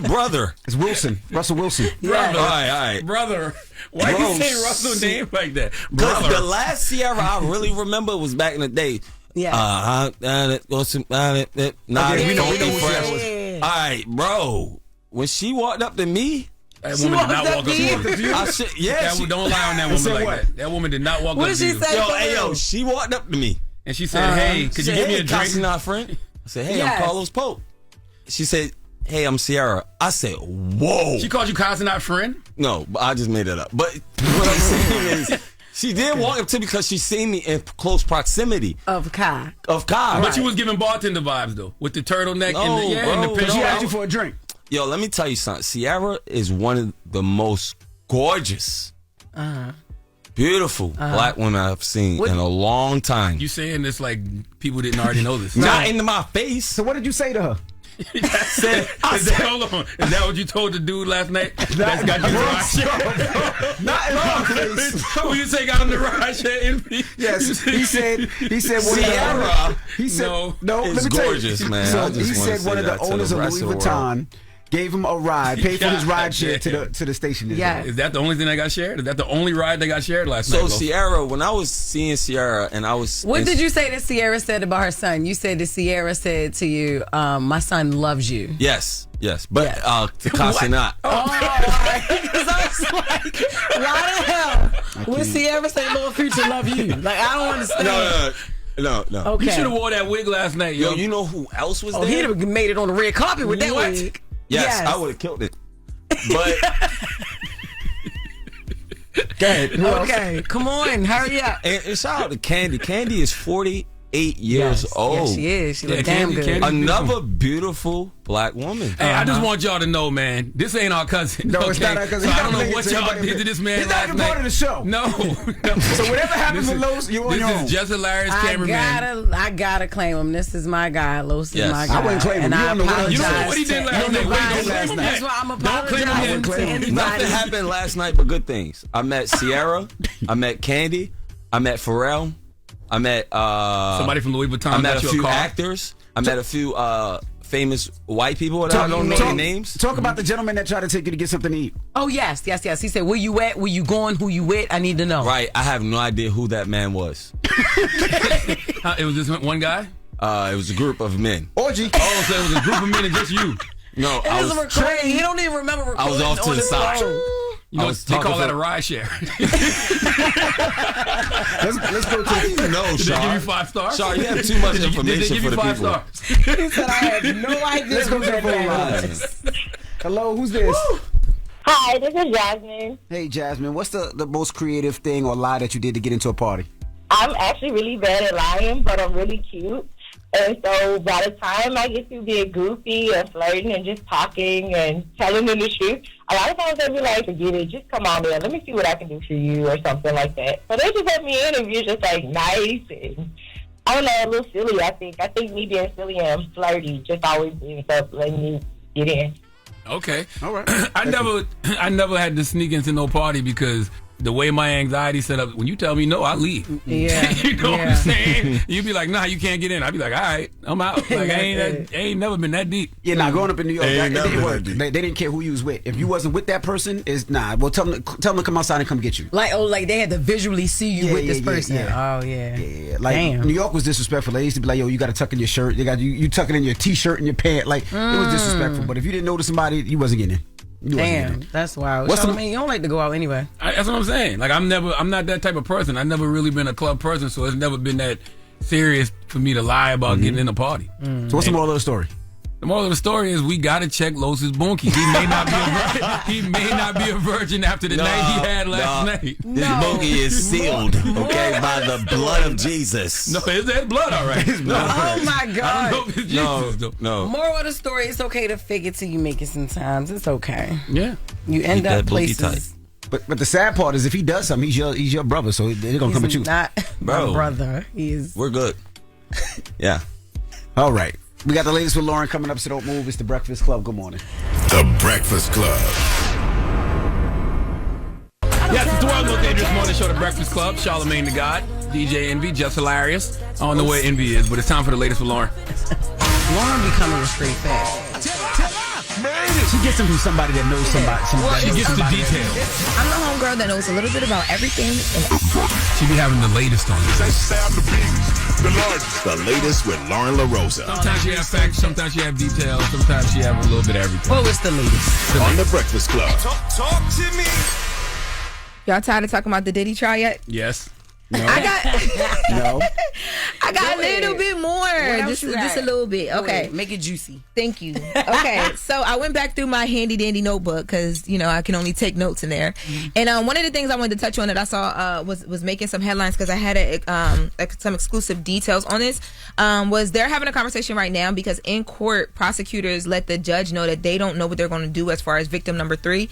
Brother. It's Wilson. Russell Wilson. Brother. All right. Brother. Why you say Russell's name like that? Because the last Sierra I really remember was back in the day. Yeah. We know who Sierra was. All right, bro. When she walked up to me, that woman did not walk up to you. Don't lie on that woman like that. That woman did not walk up to you. Yo, she walked up to me. And she said, hey, could you give me a drink? Not friend. I said, hey, I'm Carlos Pope. She said, hey, I'm Sierra. I said, whoa. She called you Casanat friend? No, but I just made it up. But what I'm saying is, she did walk up to me because she seen me in close proximity. Of Kai. But you was giving bartender vibes, though, with the turtleneck and the pin. She asked you for a drink. Yo, let me tell you something. Sierra is one of the most gorgeous, beautiful black women I've seen in a long time. You saying this like people didn't already know this? Not into my face. So what did you say to her? Hold on. Is that what you told the dude last night? That's got you Not in my face. Who you say got on the ride share? Yes, he said Sierra. He said no. Let It's me tell you. gorgeous, man. So I just he wanna said one say of the that to owners the of rest Louis of the world. Vuitton gave him a ride, paid for his ride share to the station. Yeah. Is that the only thing that got shared? Is that the only ride that got shared last night? So Sierra, when I was seeing Sierra and I was... What did you say that Sierra said about her son? You said that Sierra said to you, my son loves you. Yes. But to Casanat. Because I was like, why the hell would Sierra say Lil Future love you? Like, I don't understand. No. Okay. You should have wore that wig last night, yo. You know who else was there? He'd have made it on the red carpet with that wig. Yes, I would have killed it. But go ahead. Okay, come on, hurry up. And shout out to Candy. Candy is 48 years old. Yes, she is. She looks damn good. Another beautiful black woman. Hey, I just want y'all to know, man, this ain't our cousin. No, it's not our cousin. So I don't know what y'all did to this man He's last not night. part of the show. No. So whatever happens with Los, you're on your own. This is Jess Hilarious cameraman. I gotta claim him. This is my guy. Los is my guy. I wouldn't claim him. And I apologize. You know what he did last night? That's why I'm apologizing to anybody. Nothing happened last night but good things. I met Sierra. I met Candy. I met Pharrell. I met somebody from Louis Vuitton. I met a few actors. I met a few famous white people that I don't know their names. Take about the gentleman that tried to take you to get something to eat. Oh, yes. He said, where you at? Where you going? Who you with? I need to know. Right. I have no idea who that man was. It was just one guy? It was a group of men. Orgy. Oh, so it was a group of men and just you. No, It was recording. He don't even remember recording. I was off to the side. You know, they call that a ride share. let's go to you know, Did Shar. they give you 5 stars? Shar, you have too much information for the people. He said, I have no idea. Let's go to the phone lines. Hello, who's this? Hi, this is Jasmine. Hey, Jasmine, what's the most creative thing or lie that you did to get into a party? I'm actually really bad at lying, but I'm really cute. And so by the time I get to being goofy and flirting and just talking and telling them the truth, a lot of times they'll be like, forget it, just come on in. Let me see what I can do for you or something like that. So they just let me in and be just like nice and, I don't know, a little silly, I think. I think me being silly and flirty just always ends up letting me get in. Okay. All right. I never had to sneak into no party because the way my anxiety set up, when you tell me no, I leave. Yeah. You know what I'm saying? You'd be like, nah, you can't get in. I'd be like, all right, I'm out. Like, I ain't never been that deep. Yeah, growing up in New York, Ain't it never didn't work. been They didn't care who you was with. If you wasn't with that person, well, tell them to come outside and come get you. Like they had to visually see you with this person. Yeah. Oh yeah. Yeah. Like Damn. New York was disrespectful. They used to be like, yo, you got to tuck in your shirt. You tuck it in your t-shirt and your pant. Like it was disrespectful. But if you didn't know to somebody, you wasn't getting in. Damn, that's wild. Charlamagne, you don't like to go out anyway. That's what I'm saying. Like I'm not that type of person. I've never really been a club person, so it's never been that serious for me to lie about getting in a party. So what's the moral of the story? The moral of the story is we gotta check Los's bunkie. He may not be a virgin. He may not be a virgin after the night he had last night. His bunkie is sealed, okay, by the blood of Jesus. No, is that blood all right? Oh my God. I don't know if it's Jesus, though. No. Moral of the story: it's okay to fake it till you make it. Sometimes it's okay. Yeah. You end Keep up that boogie places. But the sad part is if he does something, he's your brother, so they're gonna come at you. He's not Bro. my brother. He is. We're good. Yeah. All right. We got the latest with Loren coming up, so don't move. It's the Breakfast Club. Good morning. The Breakfast Club. Yes, it's the world's most dangerous morning show, The Breakfast Club. Charlamagne the God, DJ Envy, Jess Hilarious. I don't know where Envy is, but it's time for the latest with Loren. Lauren becoming a straight fat. She gets them from somebody that knows somebody. She gets the details. I'm the homegirl that knows a little bit about everything. She be having the latest on this. The latest with Lauren LaRosa. Sometimes she have facts, sometimes she have details, sometimes she have a little bit of everything. What was the latest? On The Breakfast Club. Talk to me. Y'all tired of talking about the Diddy trial yet? Yes. No. I got No. I got Go a little ahead. bit more. What else Just you got? a little bit. Go Okay. ahead. Make it juicy. Thank you. Okay, so I went back through my handy dandy notebook because I can only take notes in there. Mm-hmm. And one of the things I wanted to touch on that I saw was making some headlines because I had some exclusive details on this. Was they're having a conversation right now because in court prosecutors let the judge know that they don't know what they're going to do as far as victim number 3.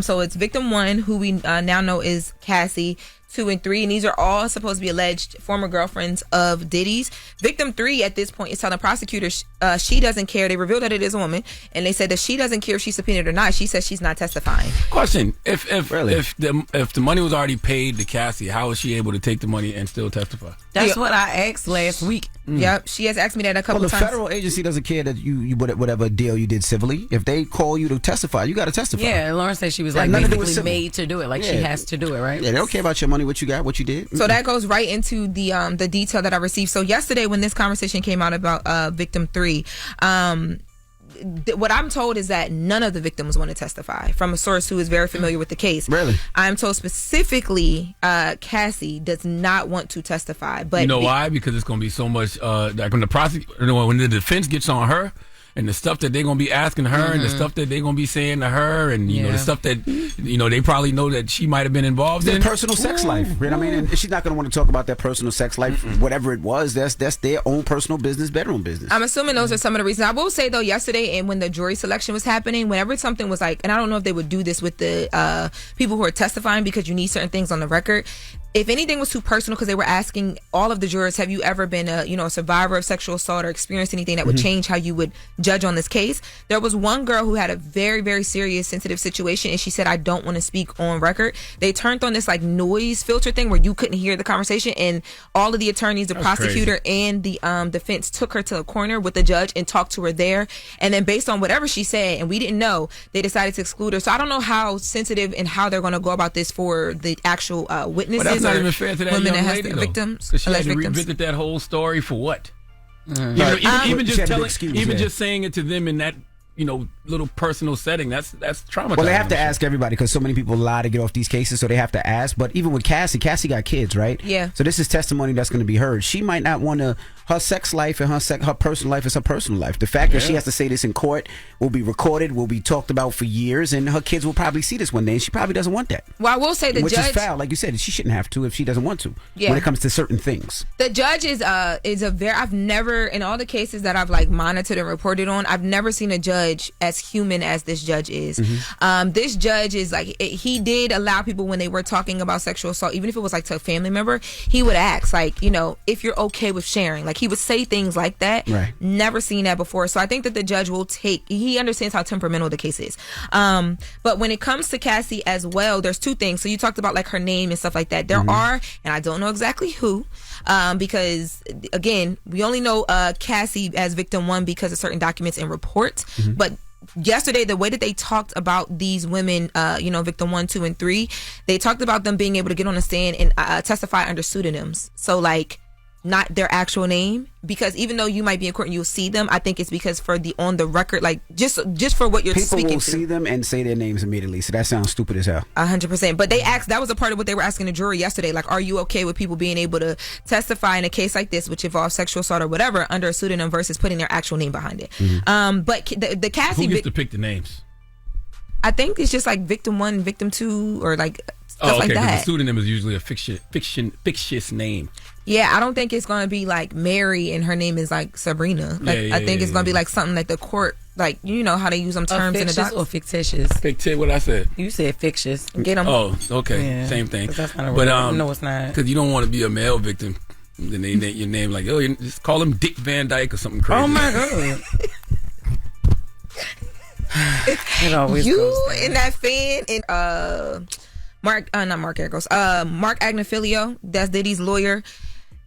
So it's victim 1, who we now know is Cassie. 2 and 3, and these are all supposed to be alleged former girlfriends of Diddy's. Victim 3 at this point is telling prosecutors she doesn't care. They revealed that it is a woman, and they said that she doesn't care if she's subpoenaed or not. She says she's not testifying. Question: If the money was already paid to Cassie, how was she able to take the money and still testify? That's what I asked last week. Yep, she has asked me that a couple Well, the times. federal agency doesn't care that you whatever deal you did civilly. If they call you to testify, you got to testify. Yeah, Lauren said she was Yeah, like nothing to do with basically civil. made to do it. Like she Yeah. has to do it, right? Yeah, they don't care about your money, what you got, what you did. So that goes right into the detail that I received. So yesterday, when this conversation came out about victim 3, what I'm told is that none of the victims want to testify from a source who is very familiar with the case. Really? I'm told specifically Cassie does not want to testify. But You know why? Because it's going to be so much. Like when the defense gets on her, and the stuff that they're going to be asking her, and the stuff that they're going to be saying to her, and the stuff that they probably know that she might have been involved in. Their personal sex life. You know what I mean? And she's not going to want to talk about that personal sex life, whatever it was. That's their own personal business, bedroom business. I'm assuming those are some of the reasons. I will say though, yesterday and when the jury selection was happening, whenever something was like, and I don't know if they would do this with the people who are testifying because you need certain things on the record. If anything was too personal, because they were asking all of the jurors, have you ever been a survivor of sexual assault or experienced anything that would change how you would judge on this case? There was one girl who had a very, very serious, sensitive situation, and she said, I don't want to speak on record. They turned on this like noise filter thing where you couldn't hear the conversation, and all of the attorneys, the prosecutor, and the defense took her to a corner with the judge and talked to her there. And then based on whatever she said, and we didn't know, they decided to exclude her. So I don't know how sensitive and how they're going to go about this for the actual witnesses. But that's not even fair to that women young that has lady, the though. victims, Because she had alleged to victims. revisit that whole story for what? Right. Even She just had to be telling, excused, even yeah. just saying it to them in that little personal setting. That's traumatizing. Well, they have to ask everybody because so many people lie to get off these cases, so they have to ask. But even with Cassie got kids, right? Yeah. So this is testimony that's going to be heard. She might not want to. Her sex life and her personal life is her personal life. The fact that she has to say this in court will be recorded, will be talked about for years, and her kids will probably see this one day, and she probably doesn't want that. Well, I will say the Which judge, is foul, like you said. She shouldn't have to if she doesn't want to. Yeah. When it comes to certain things. the judge is a very. I've never, in all the cases that I've like monitored and reported on, I've never seen a judge as human as this judge is. This judge is like, he did allow people when they were talking about sexual assault, even if it was like to a family member, he would ask like, if you're okay with sharing. Like he would say things like that. Right. Never seen that before. So I think that the judge will he understands how temperamental the case is. But when it comes to Cassie as well, there's two things. So you talked about like her name and stuff like that. There are, and I don't know exactly who, because again, we only know Cassie as victim 1 because of certain documents and reports. But yesterday, the way that they talked about these women, victim 1, 2, and 3, they talked about them being able to get on the stand and testify under pseudonyms. So like, not their actual name, because even though you might be in court and you'll see them, I think it's because for the on the record, like just for what you're People speaking will to. see them and say their names immediately. So that sounds stupid as hell. 100%. But they asked, that was a part of what they were asking the jury yesterday. Like, are you okay with people being able to testify in a case like this, which involves sexual assault or whatever, under a pseudonym versus putting their actual name behind it? But the Cassie, who gets to pick the names? I think it's just like victim 1, victim 2, or like stuff like because that. the pseudonym is usually a fictitious name. Yeah, I don't think it's going to be like Mary and her name is like Sabrina. Like, I think it's going to be like something that the court, like, how they use them terms in the doc. Or fictitious? What I said? You said fictitious. Get them. Oh, okay. Yeah. Same thing. That's kind of but no, it's not. Because you don't want to be a male victim. Then they name your name like, you just call him Dick Van Dyke or something crazy. Oh my god. It always you goes and that fan and Mark Agnifilio, that's Diddy's lawyer,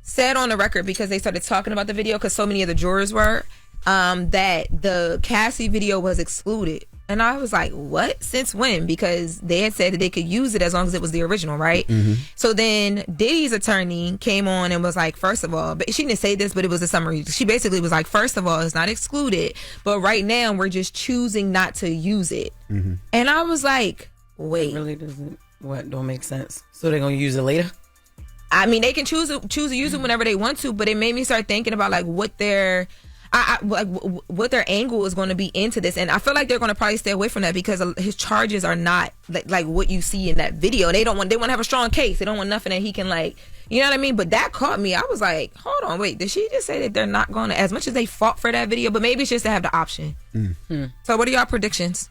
said on the record, because they started talking about the video because so many of the jurors were, that the Cassie video was excluded. And I was like, what? Since when? Because they had said that they could use it as long as it was the original, right? So then Diddy's attorney came on and was like, first of all, but she didn't say this, but it was a summary. She basically was like, first of all, it's not excluded, but right now we're just choosing not to use it. And I was like, wait. It really doesn't. What don't make sense? So they're gonna use it later? I mean, they can choose to use it whenever they want to, but it made me start thinking about like what their what their angle is going to be into this, and I feel like they're going to probably stay away from that because his charges are not like what you see in that video. They want to have a strong case. They don't want nothing that he can like, you know what I mean? But that caught me. I was like, hold on, wait, did she just say that they're not going to, as much as they fought for that video, but maybe it's just to have the option. So what are y'all predictions?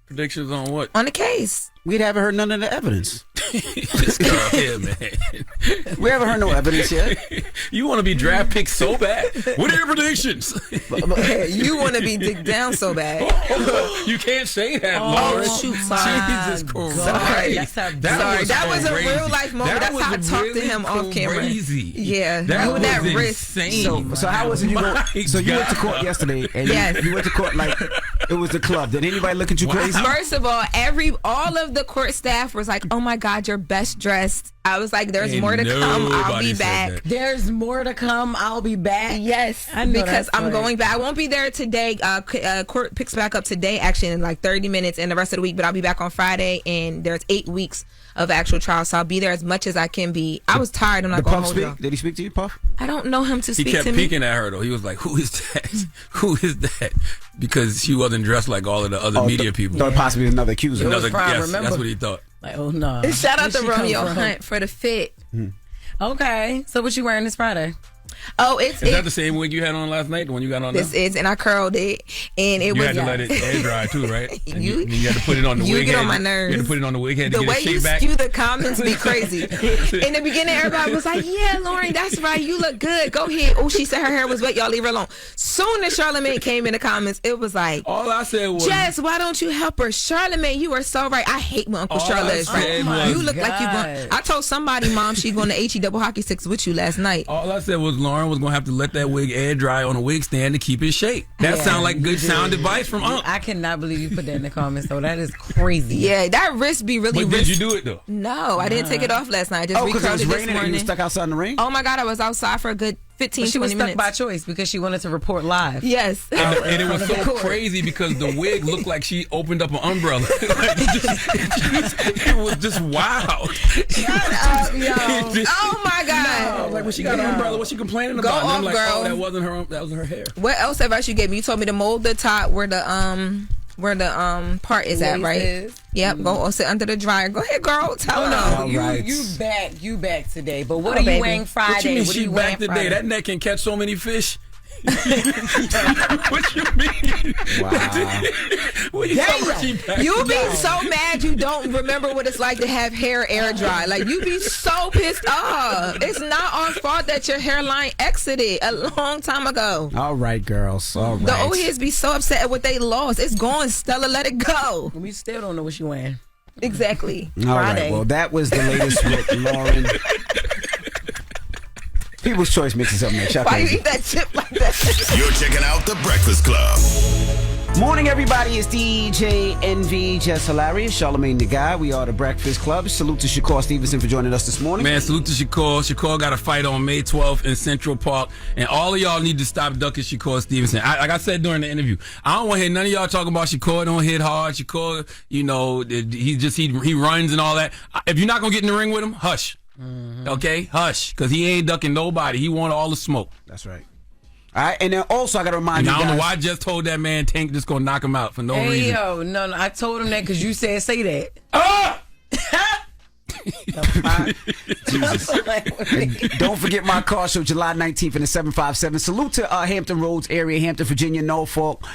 Predictions on what? On the case. We haven't heard none of the evidence. This girl here, man. We haven't heard no evidence yet. You want to be draft picked so bad. What are your predictions? You want to be digged down so bad. You can't say that, Oh, Loren. shoot, sorry. Jesus Christ. Sorry. That was a crazy. real life moment. That's how I talked to him off camera. Crazy. Yeah. That Doing that was risk. insane. So how was it you went to court yesterday and Yes. you went to court like it was the club. Did anybody look at you crazy? First of all, all of the court staff was like, oh my God, you're best dressed. I was like, there's more to come. I'll be back. There's more to come. I'll be back. Yes, I know because that's I'm right. going back. I won't be there today. Court picks back up today, actually, in like 30 minutes and the rest of the week, but I'll be back on Friday, and there's 8 weeks of actual trial, so I'll be there as much as I can be. I was tired. I'm not going to hold y'all. Did he speak to you, Puff? I don't know him to speak He kept to me. peeking at her, though. He was like, who is that? Who is that? Because she wasn't dressed like all of the other media people. Thought possibly another accuser. Yes, that's what he thought. Like, oh no. Shout out Where'd to she come Romeo from? Hunt for the fit. Okay, so what you wearing this Friday? Oh, Is that the same wig you had on last night? The one you got on This now? is, and I curled it, and it You was. had to let it air dry too, right? And you had to put it on the You wig get head. on my nerves. You had to put it on the wig head to The get way it you shaped back. skew the comments be crazy. In the beginning, everybody was like, "Yeah, Loren, that's right. You look good. Go ahead." Oh, she said her hair was wet. Y'all leave her alone. Soon as Charlamagne came in the comments, it was like, all I said was, "Jess, why don't you help her?" Charlamagne, you are so right. I hate when Uncle All Charlotte I is right. said was- You look like you going. I told somebody, Mom, she going to HE double hockey sticks with you last night. all I said was Lauren was gonna have to let that wig air dry on a wig stand to keep it shape. That Yeah, sound like you good did. sound advice from Unc. I cannot believe you put that in the comments, though. That is crazy. Yeah, that wrist be really. But did wrist- you do it though? No, I didn't take it off last night. I just Oh, because it recurled was it this raining and you morning. was stuck outside in the rain? Oh my God, I was outside for a good 15, she was 20 stuck minutes. by choice because she wanted to report live. Yes. And it was so crazy because the wig looked like she opened up an umbrella. Like, it was just wild. Shut up, yo. Oh my God. Like when she got an umbrella, what she complaining Go about? And I'm off, like, girl. oh, that wasn't her hair. What else advice you gave me? You told me to mold the top where the part is at, Lace right? is. Yep. Go sit under the dryer. Go ahead, girl. Tell her. All All right. You back today. But what Oh, are you baby. wearing Friday? What you mean What are she you back wearing today? Friday? That net can catch so many fish. What you mean? Wow. What you talking about she back You today? be so mad you don't remember what it's like to have hair air dry. Like you be so pissed off. It's not our fault that your hairline exited a long time ago. All right, girls. All right. The old heads be so upset at what they lost. It's gone, Stella. Let it go. We still don't know what she wearing. Exactly. All Friday. right. Well, that was the latest with Loren. People's Choice mixes up next. Y'all Why you crazy. eat that chip like that? You're checking out The Breakfast Club. Morning, everybody. It's DJ NV, Jess Hilarious, Charlamagne the Guy. We are The Breakfast Club. Salute to Shakur Stevenson for joining us this morning. Man, salute to Shakur. Shakur got a fight on May 12th in Central Park, and all of y'all need to stop ducking Shakur Stevenson. Like I said during the interview, I don't want to hear none of y'all talking about Shakur. Don't hit hard. Shakur, you know, he runs and all that. If you're not gonna get in the ring with him, hush. Okay, hush, because he ain't ducking nobody. He want all the smoke. That's right. All right, and then also I got to remind And you I guys. don't know why I just told that man Tank just gonna knock him out for no Hey, reason. yo, no, I told him that because you said say that. Jesus. And don't forget my car show July 19th in the 757. Salute to Hampton Roads area, Hampton, Virginia, Norfolk,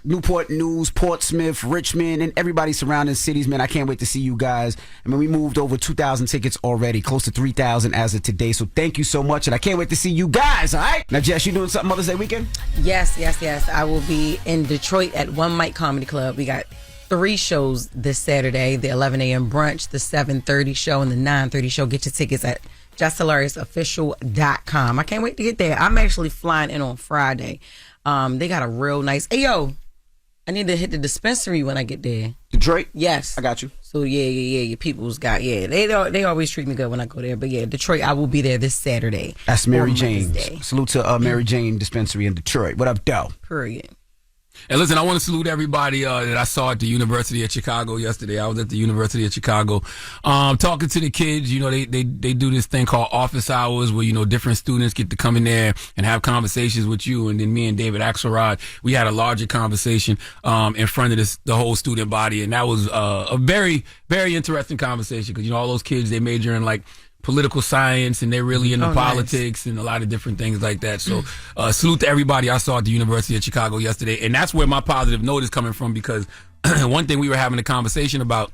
Newport News, Portsmouth, Richmond, and everybody surrounding cities. Man, I can't wait to see you guys. I mean, we moved over 2,000 tickets already, close to 3,000 as of today. So thank you so much, and I can't wait to see you guys. All right. Now, Jess, you doing something Mother's Day weekend? Yes. I will be in Detroit at One Mic Comedy Club. We got 3 shows this Saturday: the 11 a.m. brunch, the 7:30 show, and the 9:30 show. Get your tickets at JessHilariousOfficial.com. I can't wait to get there. I'm actually flying in on Friday. They got a real nice. Hey yo, I need to hit the dispensary when I get there. Detroit? Yes, I got you. So yeah. Your people's got They always treat me good when I go there. But yeah, Detroit, I will be there this Saturday. That's Mary on Mother's Jane's. Day. Salute to Mary Jane Dispensary in Detroit. What up, though? Period. And listen, I want to salute everybody that I saw at the University of Chicago yesterday. I was at the University of Chicago talking to the kids. You know, they do this thing called office hours where, you know, different students get to come in there and have conversations with you. And then me and David Axelrod, we had a larger conversation in front of the whole student body. And that was a very, very interesting conversation because, you know, all those kids, they major in like political science and they're really into politics and a lot of different things like that. So salute to everybody I saw at the University of Chicago yesterday. And that's where my positive note is coming from because one thing we were having a conversation about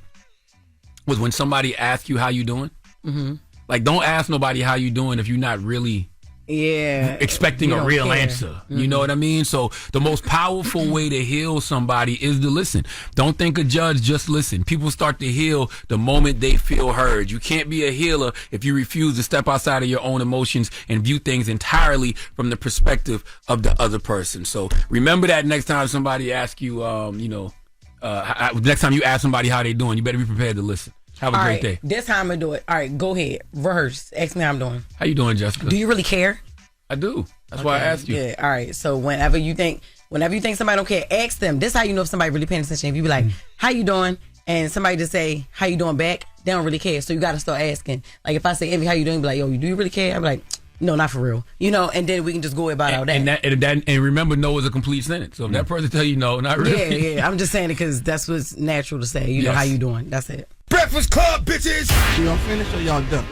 was when somebody asks you how you doing. Mm-hmm. Like, don't ask nobody how you doing if you're not really expecting a real answer. Mm-hmm. You know what I mean? So the most powerful way to heal somebody is to listen. Don't think a judge, just listen. People start to heal the moment they feel heard. You can't be a healer if you refuse to step outside of your own emotions and view things entirely from the perspective of the other person. So remember that next time somebody asks you, next time you ask somebody how they doing, you better be prepared to listen. Have a great day. This time I'm gonna do it. All right, go ahead. Rehearse. Ask me how I'm doing. How you doing, Jessica? Do you really care? I do. That's why I asked you. Yeah. All right. So whenever you think somebody don't care, ask them. This is how you know if somebody really paying attention. If you be like, "How you doing?" and somebody just say, "How you doing?" back, they don't really care. So you got to start asking. Like if I say, "Envy, how you doing?" be like, "Yo, do you really care?" I be like, "No, not for real." You know, and then we can just go about all that. And remember, no is a complete sentence. So if that person tell you no, not really. Yeah. I'm just saying it because that's what's natural to say. You know, how you doing? That's it. Breakfast Club, bitches! Y'all finished or y'all done?